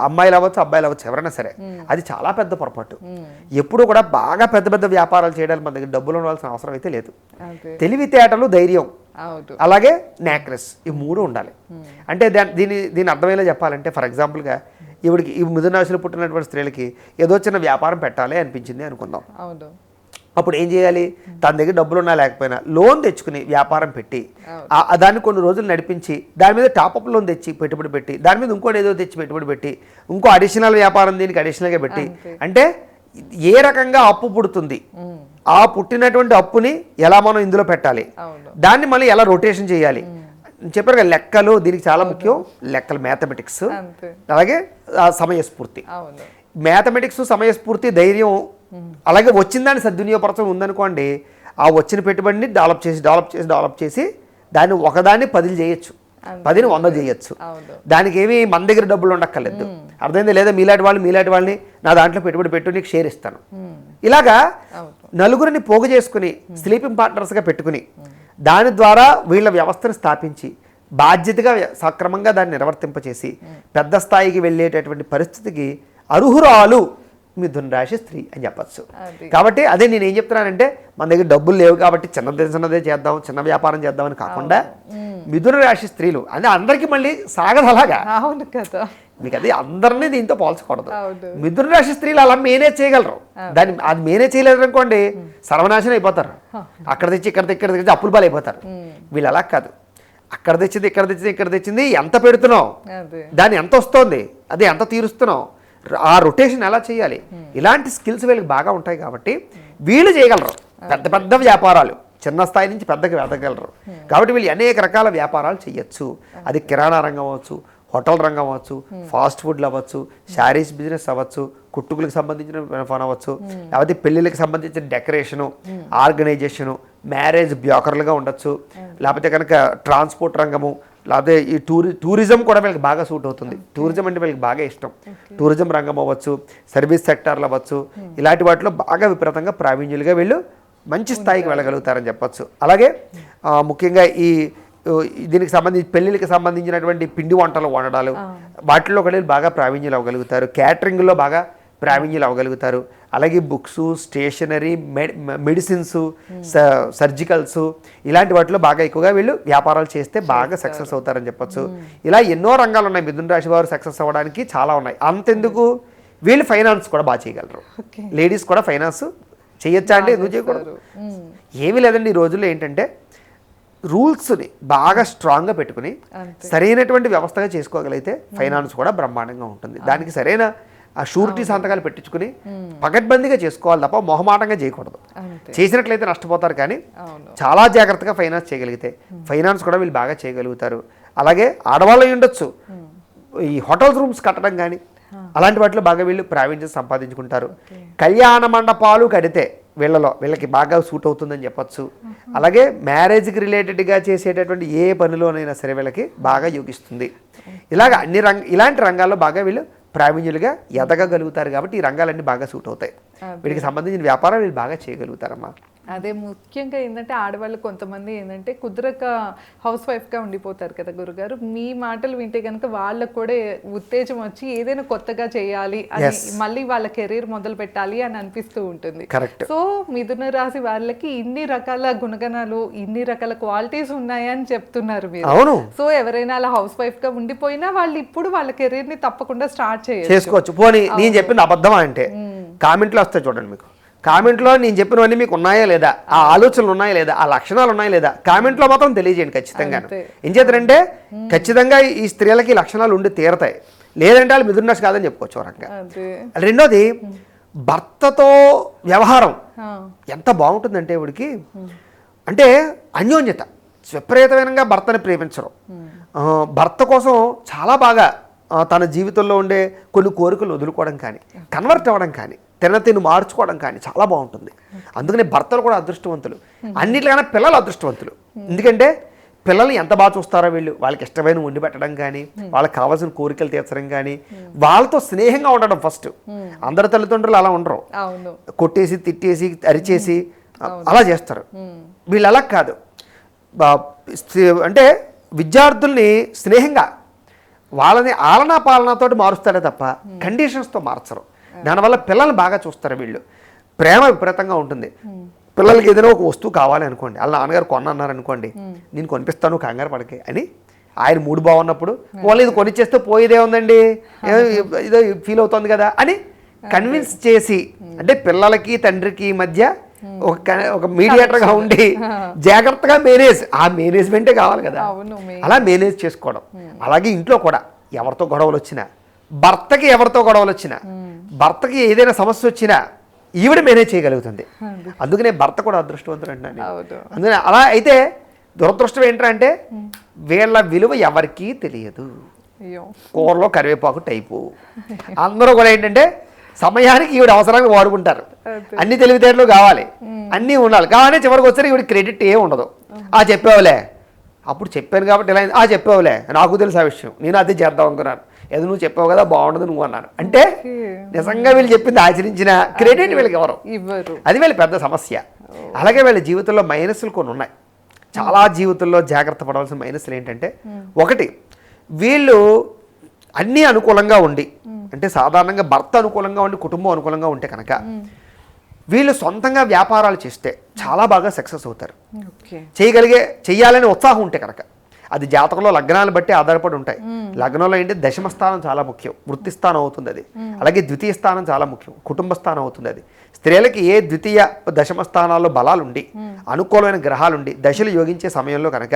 అమ్మాయిలు అవ్వచ్చు, అబ్బాయిలు అవ్వచ్చు, ఎవరైనా సరే. అది చాలా పెద్ద పొరపాటు. ఎప్పుడు కూడా బాగా పెద్ద పెద్ద వ్యాపారాలు చేయడానికి మన దగ్గర డబ్బులు ఉండాల్సిన అవసరం అయితే లేదు. తెలివితేటలు, ధైర్యం, అలాగే నేక్నెస్, ఈ మూడు ఉండాలి. అంటే దీని అర్థమయ్యేలా చెప్పాలంటే ఫర్ ఎగ్జాంపుల్గా ఈ మిథున రాశిలో పుట్టినటువంటి స్త్రీలకి ఏదో చిన్న వ్యాపారం పెట్టాలి అనిపించింది అనుకుందాం. అప్పుడు ఏం చేయాలి? తన దగ్గర డబ్బులు ఉన్నా లేకపోయినా లోన్ తెచ్చుకుని వ్యాపారం పెట్టి దాన్ని కొన్ని రోజులు నడిపించి దాని మీద టాపప్ లోన్ తెచ్చి పెట్టుబడి పెట్టి దాని మీద ఇంకోటి ఏదో తెచ్చి పెట్టుబడి పెట్టి ఇంకో అడిషనల్ వ్యాపారం దీనికి అడిషనల్గా పెట్టి, అంటే ఏ రకంగా అప్పు పుడుతుంది, ఆ పుట్టినటువంటి అప్పుని ఎలా మనం ఇందులో పెట్టాలి, దాన్ని మళ్ళీ ఎలా రొటేషన్ చేయాలి. చెప్పారు కదా లెక్కలు దీనికి చాలా ముఖ్యం. లెక్కలు, మ్యాథమెటిక్స్, అలాగే సమయస్ఫూర్తి. మ్యాథమెటిక్స్, సమయస్ఫూర్తి, ధైర్యం, అలాగే వచ్చిన దాన్ని సద్వినియోగపరచడం ఉందనుకోండి, ఆ వచ్చిన పెట్టుబడిని డెవలప్ చేసి దాన్ని ఒకదాన్ని 10 చేయొచ్చు, 10ని 100 చేయొచ్చు. దానికి ఏమి మన దగ్గర డబ్బులు ఉండక్కర్లేదు. అర్థమైంది లేదా? మీలాంటి వాళ్ళని నా దాంట్లో పెట్టుబడి పెట్టు, నీకు షేర్ ఇస్తాను. ఇలాగా నలుగురిని పోగు చేసుకుని స్లీపింగ్ పార్ట్నర్స్గా పెట్టుకుని దాని ద్వారా వీళ్ళ వ్యవస్థను స్థాపించి బాధ్యతగా సక్రమంగా దాన్ని నిర్వర్తింపచేసి పెద్ద స్థాయికి వెళ్ళేటటువంటి పరిస్థితికి అర్హురాలు మిథున రాశి స్త్రీ అని చెప్పచ్చు. కాబట్టి అదే నేను ఏం చెప్తున్నానంటే మన దగ్గర డబ్బులు లేవు కాబట్టి చిన్నదే చేద్దాం, చిన్న వ్యాపారం చేద్దామని కాకుండా మిథున రాశి స్త్రీలు అంటే అందరికీ మళ్ళీ సాగదు అలాగా. మీకు అది అందరినీ దీంతో పోల్చకూడదు. మిథున రాశి స్త్రీలు అలా మేనేజ్ చేయగలరు. అది మేనేజ్ చేయలేరు అనుకోండి సర్వనాశనం అయిపోతారు. అక్కడ తెచ్చి ఇక్కడ తెచ్చి అప్పుల పాలు అయిపోతారు. వీళ్ళు అలా కాదు. అక్కడ తెచ్చింది ఎంత పెడుతున్నావు, దాన్ని ఎంత వస్తుంది, అది ఎంత తీరుస్తున్నావు, ఆ రొటేషన్ ఎలా చేయాలి, ఇలాంటి స్కిల్స్ వీళ్ళకి బాగా ఉంటాయి కాబట్టి వీళ్ళు చేయగలరు పెద్ద పెద్ద వ్యాపారాలు. చిన్న స్థాయి నుంచి పెద్దగా ఎదగలరు. కాబట్టి వీళ్ళు అనేక రకాల వ్యాపారాలు చేయొచ్చు. అది కిరాణా రంగం అవ్వచ్చు, హోటల్ రంగం అవ్వచ్చు, ఫాస్ట్ ఫుడ్లు అవ్వచ్చు, శారీస్ బిజినెస్ అవ్వచ్చు, కుట్టుకులకు సంబంధించిన పని అవ్వచ్చు, లేకపోతే పెళ్ళిళ్ళకి సంబంధించిన డెకరేషను, ఆర్గనైజేషను, మ్యారేజ్ బ్రోకర్లుగా ఉండొచ్చు, లేకపోతే కనుక ట్రాన్స్పోర్ట్ రంగము, లేకపోతే ఈ టూరిజం కూడా వీళ్ళకి బాగా సూట్ అవుతుంది. టూరిజం అంటే వీళ్ళకి బాగా ఇష్టం. టూరిజం రంగం అవ్వచ్చు, సర్వీస్ సెక్టార్లు అవ్వచ్చు, ఇలాంటి వాటిలో బాగా విపరీతంగా ప్రావీణ్యులుగా వీళ్ళు మంచి స్థాయికి వెళ్ళగలుగుతారని చెప్పొచ్చు. అలాగే ముఖ్యంగా దీనికి సంబంధించి పెళ్ళిళ్ళకి సంబంధించినటువంటి పిండి వంటలు వండడాలు వాటిల్లో కూడా బాగా ప్రావీణ్యులు అవ్వగలుగుతారు. క్యాటరింగ్లో బాగా ప్రావీణ్యులు అవ్వగలుగుతారు. అలాగే బుక్స్, స్టేషనరీ, మెడిసిన్స్, సర్జికల్స్ ఇలాంటి వాటిలో బాగా ఎక్కువగా వీళ్ళు వ్యాపారాలు చేస్తే బాగా సక్సెస్ అవుతారని చెప్పొచ్చు. ఇలా ఎన్నో రంగాలు ఉన్నాయి మిథున రాశి వారు సక్సెస్ అవ్వడానికి, చాలా ఉన్నాయి. అంతెందుకు వీళ్ళు ఫైనాన్స్ కూడా బాగా చేయగలరు. లేడీస్ కూడా ఫైనాన్స్ చేయొచ్చా అంటే ఎందుకు చేయకూడదు? ఏమీ లేదండి. ఈ రోజుల్లో ఏంటంటే రూల్స్ని బాగా స్ట్రాంగ్గా పెట్టుకుని సరైనటువంటి వ్యవస్థగా చేసుకోగలిగితే ఫైనాన్స్ కూడా బ్రహ్మాండంగా ఉంటుంది. దానికి సరైన ఆ షూరిటీ సంతకాలు పెట్టించుకుని పకడ్బందీగా చేసుకోవాలి తప్ప మొహమాటంగా చేయకూడదు. చేసినట్లయితే నష్టపోతారు. కానీ చాలా జాగ్రత్తగా ఫైనాన్స్ చేయగలిగితే ఫైనాన్స్ కూడా వీళ్ళు బాగా చేయగలుగుతారు. అలాగే ఆడవాళ్ళు ఉండొచ్చు, ఈ హోటల్ రూమ్స్ కట్టడం కానీ అలాంటి వాటిలో బాగా వీళ్ళు ప్రావీణ్యం సంపాదించుకుంటారు. కళ్యాణ మండపాలు కడితే వీళ్ళకి బాగా సూట్ అవుతుందని చెప్పొచ్చు. అలాగే మ్యారేజ్కి రిలేటెడ్గా చేసేటటువంటి ఏ పనిలోనైనా సరే వీళ్ళకి బాగా యోగిస్తుంది. ఇలాగ ఇలాంటి రంగాల్లో బాగా వీళ్ళు ప్రావీణ్యులుగా ఎదగగలుగుతారు. కాబట్టి ఈ రంగాలన్నీ బాగా సూట్ అవుతాయి. వీటికి సంబంధించిన వ్యాపారం వీళ్ళు బాగా చేయగలుగుతారమ్మా. అదే ముఖ్యంగా ఏంటంటే ఆడవాళ్ళు కొంతమంది ఏంటంటే కుదరక హౌస్ వైఫ్గా ఉండిపోతారు కదా గురుగారు. మీ మాటలు వింటే కనుక వాళ్ళకు కూడా ఉత్తేజం వచ్చి ఏదైనా కొత్తగా చేయాలి అని, మళ్ళీ వాళ్ళ కెరీర్ మొదలు పెట్టాలి అని అనిపిస్తూ ఉంటుంది. సో మిథున రాశి వాళ్ళకి ఇన్ని రకాల గుణగణాలు, ఇన్ని రకాల క్వాలిటీస్ ఉన్నాయని చెప్తున్నారు మీరు. సో ఎవరైనా అలా హౌస్ వైఫ్గా ఉండిపోయినా వాళ్ళు ఇప్పుడు వాళ్ళ కెరీర్ని తప్పకుండా స్టార్ట్ చేసుకోవచ్చు. పోనీ నేను చెప్పింది అబద్ధమా అంటే కామెంట్లో వస్తాయి చూడండి. మీకు కామెంట్లో నేను చెప్పినవన్నీ మీకు ఉన్నాయా లేదా, ఆ ఆలోచనలు ఉన్నాయా లేదా, ఆ లక్షణాలు ఉన్నాయా లేదా కామెంట్లో మాత్రం తెలియజేయండి ఖచ్చితంగా. ఏం చేద్దారంటే ఖచ్చితంగా ఈ స్త్రీలకి లక్షణాలు ఉండి తీరతాయి. లేదంటే వాళ్ళు మిథున రాశి కాదని చెప్పుకోవచ్చు ఒక రకంగా. రెండోది భర్తతో వ్యవహారం ఎంత బాగుంటుందంటే ఇవిడికి అంటే అన్యోన్యత, విపరీతమైనగా భర్తని ప్రేమించడం, భర్త కోసం చాలా బాగా తన జీవితంలో ఉండే కొన్ని కోరికలు వదులుకోవడం కానీ, కన్వర్ట్ అవ్వడం కానీ, తిను మార్చుకోవడం కానీ చాలా బాగుంటుంది. అందుకనే భర్తలు కూడా అదృష్టవంతులు. అన్నిటికన్నా పిల్లలు అదృష్టవంతులు. ఎందుకంటే పిల్లలు ఎంత బాగా చూస్తారో వీళ్ళు, వాళ్ళకి ఇష్టమైన వండి పెట్టడం కానీ, వాళ్ళకి కావాల్సిన కోరికలు తీర్చడం కానీ, వాళ్ళతో స్నేహంగా ఉండడం. ఫస్ట్ అందరి తల్లిదండ్రులు అలా ఉండరు, కొట్టేసి తిట్టేసి అరిచేసి అలా చేస్తారు. వీళ్ళు అలా కాదు. అంటే విద్యార్థుల్ని స్నేహంగా వాళ్ళని ఆలనా పాలనాతోటి మారుస్తారే తప్ప కండిషన్స్తో మార్చరు. దానివల్ల పిల్లలు బాగా చూస్తారు. వీళ్ళు ప్రేమ విపరీతంగా ఉంటుంది. పిల్లలకి ఏదైనా ఒక వస్తువు కావాలి అనుకోండి, వాళ్ళ నాన్నగారు కొన్నారనుకోండి, నేను కొనిపిస్తాను కంగారు పడకే అని ఆయన మూడు బాగున్నప్పుడు వాళ్ళు ఇది కొనిచ్చేస్తే పోయేదే ఉందండి, ఇదో ఫీల్ అవుతుంది కదా అని కన్విన్స్ చేసి, అంటే పిల్లలకి తండ్రికి మధ్య ఒక మీడియేటర్గా ఉండి జాగ్రత్తగా ఆ మేనేజ్మెంటే కావాలి కదా, అలా మేనేజ్ చేసుకోవడం. అలాగే ఇంట్లో కూడా ఎవరితో గొడవలు వచ్చినా, భర్తకి ఎవరితో గొడవలు వచ్చినా, భర్తకి ఏదైనా సమస్య వచ్చినా ఈవిడ మేనేజ్ చేయగలుగుతుంది. అందుకనే భర్త కూడా అదృష్టవంతుడు అంటున్నాను. అందుకనే అలా అయితే దురదృష్టం ఏంటంటే వీళ్ళ విలువ ఎవరికీ తెలియదు. కూరలో కరివేపాకు టైపు. అందరూ కూడా ఏంటంటే సమయానికి ఈవిడ అవసరానికి వాడుకుంటారు. అన్ని తెలివితేటలు కావాలి, అన్నీ ఉండాలి. కానీ చివరికి వచ్చారు ఈవిడ క్రెడిట్ ఏం ఉండదు. చెప్పావులే, అప్పుడు చెప్పాను కాబట్టి ఇలా చెప్పావులే, నాకు తెలుసు ఆ విషయం, నేను అదే చేద్దాం అనుకున్నాను, ఏదో నువ్వు చెప్పావు కదా బాగుండదు నువ్వు అన్నాను అంటే నిజంగా వీళ్ళు చెప్పింది ఆచరించిన క్రెడిట్ వీళ్ళకి ఎవరు ఇవ్వరు. అది వీళ్ళ పెద్ద సమస్య. అలాగే వీళ్ళ జీవితంలో మైనస్లు కొన్ని ఉన్నాయి. చాలా జీవితంలో జాగ్రత్త పడవలసిన మైనస్లు ఏంటంటే, ఒకటి వీళ్ళు అన్నీ అనుకూలంగా ఉండి, అంటే సాధారణంగా భర్త అనుకూలంగా ఉండి కుటుంబం అనుకూలంగా ఉంటే కనుక వీళ్ళు సొంతంగా వ్యాపారాలు చేస్తే చాలా బాగా సక్సెస్ అవుతారు. చెయ్యాలనే ఉత్సాహం ఉంటే కనుక. అది జాతకంలో లగ్నాలు బట్టి ఆధారపడి ఉంటాయి. లగ్నంలో ఏంటి దశమ స్థానం చాలా ముఖ్యం, వృత్తి స్థానం అవుతుంది అది. అలాగే ద్వితీయ స్థానం చాలా ముఖ్యం, కుటుంబ స్థానం అవుతుంది అది. స్త్రీలకి ఏ ద్వితీయ దశమ స్థానాల్లో బలాలుండి, అనుకూలమైన గ్రహాలుండి దశలు యోగించే సమయంలో కనుక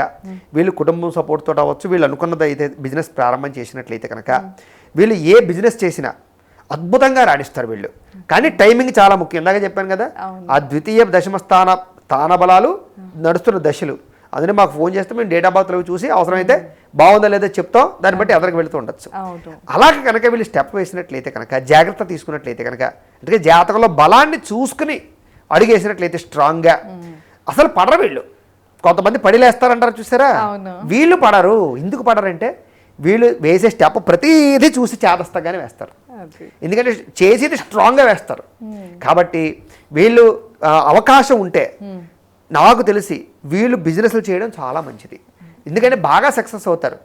వీళ్ళు కుటుంబం సపోర్ట్ తోటి అవ్వచ్చు, వీళ్ళు అనుకున్నది అయితే బిజినెస్ ప్రారంభం చేసినట్లయితే కనుక వీళ్ళు ఏ బిజినెస్ చేసినా అద్భుతంగా రాణిస్తారు వీళ్ళు. కానీ టైమింగ్ చాలా ముఖ్యం. ఇందాక చెప్పాను కదా, ఆ ద్వితీయ దశమ స్థాన స్థానబలాలు నడుస్తున్న దశలు. అందుకే మాకు ఫోన్ చేస్తే మేము డేట్ ఆఫ్ బర్త్లో చూసి అవసరమైతే బాగుందా లేదా చెప్తాం, దాన్ని బట్టి ఎదరికి వెళుతూ ఉండొచ్చు. అలాగే కనుక వీళ్ళు స్టెప్ వేసినట్లయితే కనుక, జాగ్రత్త తీసుకున్నట్లయితే కనుక, అంటే జాతకంలో బలాన్ని చూసుకుని అడుగేసినట్లయితే స్ట్రాంగ్గా అసలు పడరు వీళ్ళు. కొంతమంది పడిలేస్తారంటారు చూసారా, వీళ్ళు పడరు. ఎందుకు పడరంటే వీళ్ళు వేసే స్టెప్ ప్రతిదీ చూసి చేదస్తగానే వేస్తారు, ఎందుకంటే చేసేది స్ట్రాంగ్గా వేస్తారు. కాబట్టి వీళ్ళు అవకాశం ఉంటే నాకు తెలిసి వీళ్ళు బిజినెస్లు చేయడం చాలా మంచిది, ఎందుకంటే బాగా సక్సెస్ అవుతారు.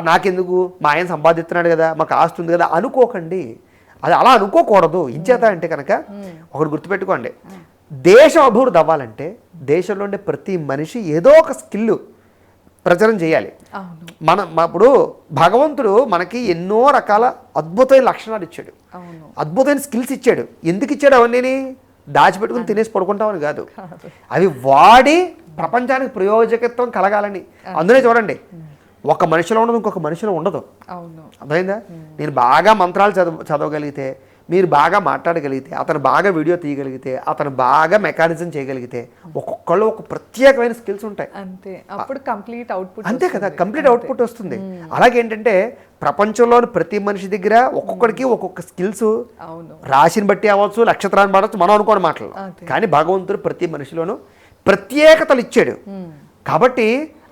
నాకెందుకు, మా ఆయన సంపాదిస్తున్నాడు కదా, మాకు ఆస్తి ఉంది కదా అనుకోకండి, అది అలా అనుకోకూడదు. ఇంచేత అంటే కనుక ఒకటి గుర్తుపెట్టుకోండి, దేశం అభివృద్ధి అవ్వాలంటే దేశంలో ఉండే ప్రతి మనిషి ఏదో ఒక స్కిల్ ప్రచారం చేయాలి. ఇప్పుడు భగవంతుడు మనకి ఎన్నో రకాల అద్భుతమైన లక్షణాలు ఇచ్చాడు, అద్భుతమైన స్కిల్స్ ఇచ్చాడు. ఎందుకు ఇచ్చాడు అవన్నీ? దాచిపెట్టుకుని తినేసి పడుకుంటామని కాదు, అవి వాడి ప్రపంచానికి ప్రయోజకత్వం కలగాలని. అందులో చూడండి, ఒక మనిషిలో ఉండదు ఇంకొక మనిషిలో ఉండదు, అర్థమైందా? నేను బాగా మంత్రాలు చదవగలిగితే, మీరు బాగా మాట్లాడగలిగితే, అతను బాగా వీడియో తీయగలిగితే, అతను బాగా మెకానిజం చేయగలిగితే, ఒక్కొక్కళ్ళు ఒక ప్రత్యేకమైన స్కిల్స్ ఉంటాయి. అంతే, అప్పుడు కంప్లీట్ అవుట్పుట్. అంతే కదా, కంప్లీట్ అవుట్పుట్ వస్తుంది. అలాగే ఏంటంటే ప్రపంచంలోని ప్రతి మనిషి దగ్గర ఒక్కొక్కడికి ఒక్కొక్క స్కిల్స్, రాశిని బట్టి అవ్వచ్చు, నక్షత్రాన్ని పడవచ్చు, మనం అనుకోని మాటలు. కానీ భగవంతుడు ప్రతి మనిషిలోనూ ప్రత్యేకతలు ఇచ్చాడు. కాబట్టి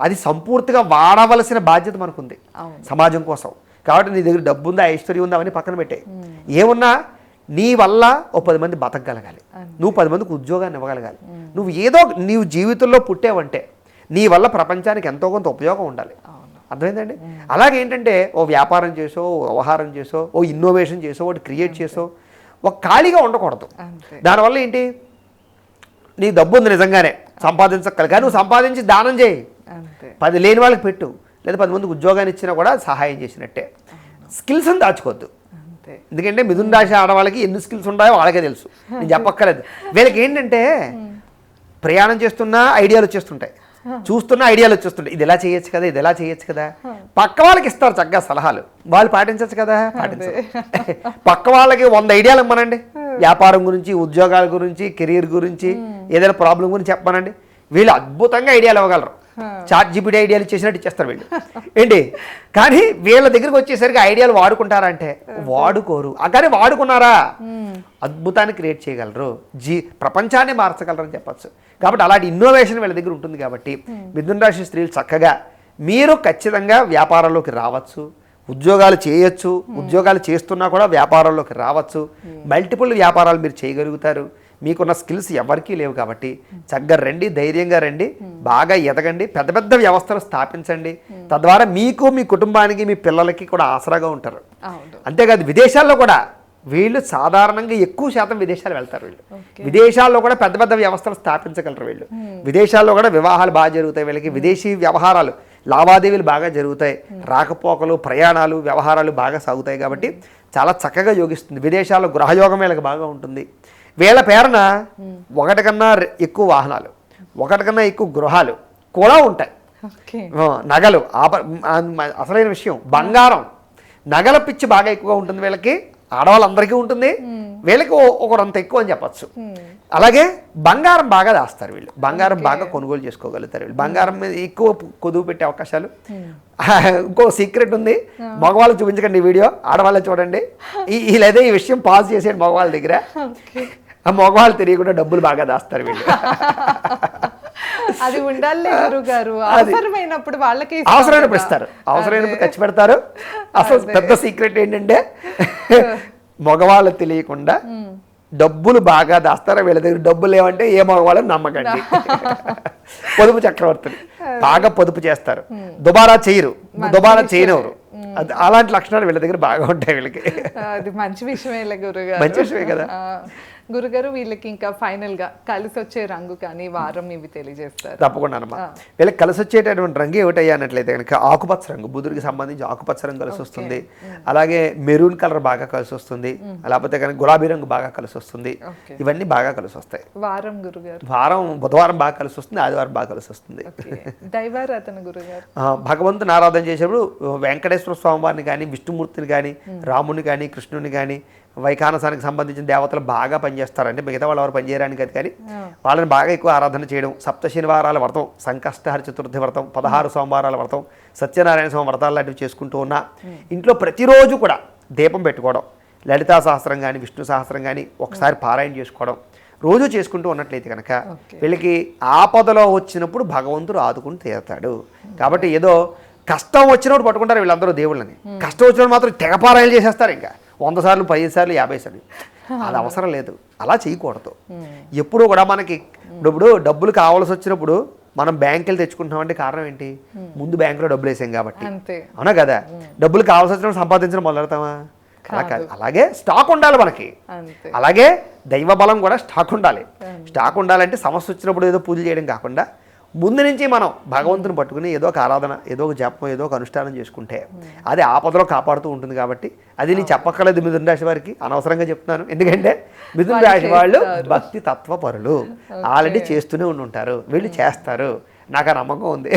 అది సంపూర్తిగా వాడవలసిన బాధ్యత మనకుంది సమాజం కోసం. కాబట్టి నీ దగ్గర డబ్బు ఉందా, ఐశ్వర్యం ఉందా అవన్నీ పక్కన పెట్టే, ఏమున్నా నీ వల్ల ఓ 10 మంది బతకగలగాలి, నువ్వు 10 మందికి ఉద్యోగాన్ని ఇవ్వగలగాలి. నువ్వు ఏదో నీవు జీవితంలో పుట్టావంటే నీ వల్ల ప్రపంచానికి ఎంతో కొంత ఉపయోగం ఉండాలి, అర్థమైందండి? అలాగే ఏంటంటే ఓ వ్యాపారం చేసో, ఓ వ్యవహారం చేసో, ఓ ఇన్నోవేషన్ చేసో, ఒకటి క్రియేట్ చేసో, ఒక ఖాళీగా ఉండకూడదు. దానివల్ల ఏంటి, నీ డబ్బు ఉంది నిజంగానే సంపాదించగలి, కానీ నువ్వు సంపాదించి దానం చేయి, 10 లేని వాళ్ళకి పెట్టు, లేదా 10 మందికి ఉద్యోగాన్ని ఇచ్చినా కూడా సహాయం చేసినట్టే. స్కిల్స్ అని దాచుకోవద్దు, ఎందుకంటే మిథున రాశి ఆడవాళ్ళకి ఎన్ని స్కిల్స్ ఉన్నాయో వాళ్ళకే తెలుసు, నేను చెప్పక్కర్లేదు. వీళ్ళకి ఏంటంటే ప్రయాణం చేస్తున్నా ఐడియాలు వచ్చేస్తుంటాయి, చూస్తున్న ఐడియాలు వచ్చేస్తుంటాయి, ఇది ఎలా చేయొచ్చు కదా, ఇది ఎలా చేయొచ్చు కదా. పక్క వాళ్ళకి ఇస్తారు చక్కగా సలహాలు, వాళ్ళు పాటించవచ్చు కదా, పాటించారు. పక్క వాళ్ళకి 100 ఐడియాలు ఇమ్మనండి, వ్యాపారం గురించి, ఉద్యోగాల గురించి, కెరీర్ గురించి, ఏదైనా ప్రాబ్లం గురించి చెప్పమనండి, వీళ్ళు అద్భుతంగా ఐడియాలు ఇవ్వగలరు. చాట్ జీపీటీ ఐడియాలు ఇచ్చేసినట్టు ఇచ్చేస్తారు వీళ్ళు ఏంటి. కానీ వీళ్ళ దగ్గరికి వచ్చేసరికి ఐడియాలు వాడుకుంటారా అంటే వాడుకోరు, కానీ వాడుకున్నారా అద్భుతాన్ని క్రియేట్ చేయగలరు, ప్రపంచాన్ని మార్చగలరు అని చెప్పచ్చు. కాబట్టి అలాంటి ఇన్నోవేషన్ వీళ్ళ దగ్గర ఉంటుంది. కాబట్టి మిథున రాశి స్త్రీలు చక్కగా మీరు ఖచ్చితంగా వ్యాపారంలోకి రావచ్చు, ఉద్యోగాలు చేయొచ్చు, ఉద్యోగాలు చేస్తున్నా కూడా వ్యాపారాల్లోకి రావచ్చు, మల్టిపుల్ వ్యాపారాలు మీరు చేయగలుగుతారు. మీకున్న స్కిల్స్ ఎవరికీ లేవు కాబట్టి చక్కగా రండి, ధైర్యంగా రండి, బాగా ఎదగండి, పెద్ద పెద్ద వ్యవస్థలు స్థాపించండి. తద్వారా మీకు, మీ కుటుంబానికి, మీ పిల్లలకి కూడా ఆసరాగా ఉంటారు. అంతేకాదు విదేశాల్లో కూడా వీళ్ళు సాధారణంగా ఎక్కువ శాతం విదేశాలు వెళ్తారు. వీళ్ళు విదేశాల్లో కూడా పెద్ద పెద్ద వ్యవస్థలు స్థాపించగలరు. వీళ్ళు విదేశాల్లో కూడా వివాహాలు బాగా జరుగుతాయి, వీళ్ళకి విదేశీ వ్యవహారాలు, లావాదేవీలు బాగా జరుగుతాయి, రాకపోకలు, ప్రయాణాలు, వ్యవహారాలు బాగా సాగుతాయి. కాబట్టి చాలా చక్కగా యోగిస్తుంది. విదేశాల్లో గృహయోగం వీళ్ళకి బాగా ఉంటుంది. వీళ్ళ పేరున ఒకటికన్నా ఎక్కువ వాహనాలు, ఒకటికన్నా ఎక్కువ గృహాలు కూడా ఉంటాయి. నగలు, అసలైన విషయం బంగారం, నగల పిచ్చి బాగా ఎక్కువగా ఉంటుంది వీళ్ళకి, ఆడవాళ్ళందరికీ ఉంటుంది, వీళ్ళకి ఒకరంత ఎక్కువ అని చెప్పచ్చు. అలాగే బంగారం బాగా దాస్తారు వీళ్ళు, బంగారం బాగా కొనుగోలు చేసుకోగలుగుతారు వీళ్ళు. బంగారం మీద ఎక్కువ కొదువు పెట్టే అవకాశాలు. ఇంకో సీక్రెట్ ఉంది, మగవాళ్ళు చూపించకండి ఈ వీడియో, ఆడవాళ్ళే చూడండి. లేదా ఈ విషయం పాజ్ చేసేయండి మగవాళ్ళ దగ్గర, ఆ మగవాళ్ళు తెలియకుండా డబ్బులు బాగా దాస్తారు వీళ్ళు. అది ఉండాలి గురుగారు, అవసరమైనప్పుడు వాళ్ళకి అవసరమైనప్పుడు ఇస్తారు, అవసరమైనప్పుడు ఖర్చు పెడతారు. అసలు పెద్ద సీక్రెట్ ఏంటంటే మగవాళ్ళు తెలియకుండా డబ్బులు బాగా దాస్తారు. వీళ్ళ దగ్గర డబ్బులు లేవంటే ఏ మగవాళ్ళని నమ్మకండి. పొదుపు చక్రవర్తులు బాగా పొదుపు చేస్తారు, దుబారా చేయరు, దుబారా చేయనవరు. అలాంటి లక్షణాలు వీళ్ళ దగ్గర బాగా ఉంటాయి వీళ్ళకి. అది మంచి విషయమే గురుగారు, మంచి విషయమే కదా. గురుగారు వీళ్ళకి ఇంకా ఫైనల్ గా కలిసి వచ్చే రంగు కానీ వారం ఇవి తెలియజేస్తారు. తప్పకుండా అమ్మా. వీళ్ళకి కలిసి వచ్చేటటువంటి రంగు ఏమిటయ్యా అన్నట్లయితే కనుక ఆకుపచ్చ రంగు, బుధుడికి సంబంధించి ఆకుపచ్చ రంగు కలిసి వస్తుంది. అలాగే మెరూన్ కలర్ బాగా కలిసి వస్తుంది, లేకపోతే కనుక గులాబీ రంగు బాగా కలిసి వస్తుంది. ఇవన్నీ బాగా కలిసి వస్తాయి. వారం గురుగారు, వారం బుధవారం బాగా కలిసి వస్తుంది, ఆదివారం బాగా కలిసి వస్తుంది. దైవారాధన గురుగారు, భగవంతుని ఆరాధన చేసేప్పుడు వెంకటేశ్వర స్వామి వారిని కానీ, విష్ణుమూర్తిని కానీ, రాముని కానీ, కృష్ణుని కానీ, వైఖానసానికి సంబంధించిన దేవతలు బాగా పనిచేస్తారు. అంటే మిగతా వాళ్ళు ఎవరు పనిచేయడానికి అది, కానీ వాళ్ళని బాగా ఎక్కువ ఆరాధన చేయడం, సప్త శనివారాల వ్రతం, సంకష్టహర చతుర్థి వ్రతం, 16 సోమవారాల వ్రతం, సత్యనారాయణ స్వామి వ్రతాలు లాంటివి చేసుకుంటూ ఉన్నా ఇంట్లో ప్రతిరోజు కూడా దీపం పెట్టుకోవడం, లలితా సహస్రం కానీ విష్ణు సహస్రం కానీ ఒకసారి పారాయణ చేసుకోవడం రోజు చేసుకుంటూ ఉన్నట్లయితే కనుక వీళ్ళకి ఆపదలో వచ్చినప్పుడు భగవంతుడు ఆదుకుని తీరుతాడు. కాబట్టి ఏదో కష్టం వచ్చినప్పుడు పట్టుకుంటారు వీళ్ళందరూ దేవుళ్ళని, కష్టం వచ్చినప్పుడు మాత్రం తెగపారాయణ చేసేస్తారు. ఇంకా 100 సార్లు 10 సార్లు 50 సార్లు అది అవసరం లేదు, అలా చేయకూడదు. ఎప్పుడు కూడా మనకి ఇప్పుడు డబ్బులు కావాల్సి వచ్చినప్పుడు మనం బ్యాంక్ వెళ్ళి తెచ్చుకుంటున్నామంటే కారణం ఏంటి? ముందు బ్యాంకులో డబ్బులు వేసాం కాబట్టి, అవునా కదా? డబ్బులు కావాల్సి వచ్చినప్పుడు సంపాదించడం మొదలెడతామా? అలా కాదు. అలాగే స్టాక్ ఉండాలి మనకి, అలాగే దైవ బలం కూడా స్టాక్ ఉండాలి. స్టాక్ ఉండాలంటే సమస్య వచ్చినప్పుడు ఏదో పూజలు చేయడం కాకుండా ముందు నుంచి మనం భగవంతుని పట్టుకుని ఏదో ఒక ఆరాధన, ఏదో ఒక జపం, ఏదో ఒక అనుష్ఠానం చేసుకుంటే అది ఆపదలో కాపాడుతూ ఉంటుంది. కాబట్టి అది నేను చెప్పక్కర్లేదు మిథున రాశి వారికి, అనవసరంగా చెప్తున్నాను. ఎందుకంటే మిథున రాశి వాళ్ళు భక్తి తత్వపరులు, ఆల్రెడీ చేస్తూనే ఉంటారు, వీళ్ళు చేస్తారు, నాకు ఆ నమ్మకం ఉంది.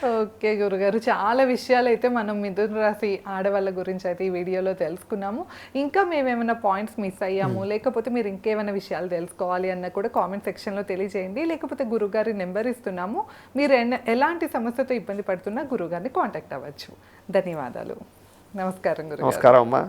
ఓకే గురుగారు, చాలా విషయాలు అయితే మనం మిథున రాశి ఆడవాళ్ళ గురించి అయితే ఈ వీడియోలో తెలుసుకున్నాము. ఇంకా మేమేమైనా పాయింట్స్ మిస్ అయ్యాము, లేకపోతే మీరు ఇంకేమైనా విషయాలు తెలుసుకోవాలి అన్న కూడా కామెంట్ సెక్షన్లో తెలియజేయండి. లేకపోతే గురుగారి నెంబర్ ఇస్తున్నాము, మీరు ఎలాంటి సమస్యతో ఇబ్బంది పడుతున్నా గురుగారిని కాంటాక్ట్ అవ్వచ్చు. ధన్యవాదాలు. నమస్కారం గురుగారు. నమస్కారం అమ్మా.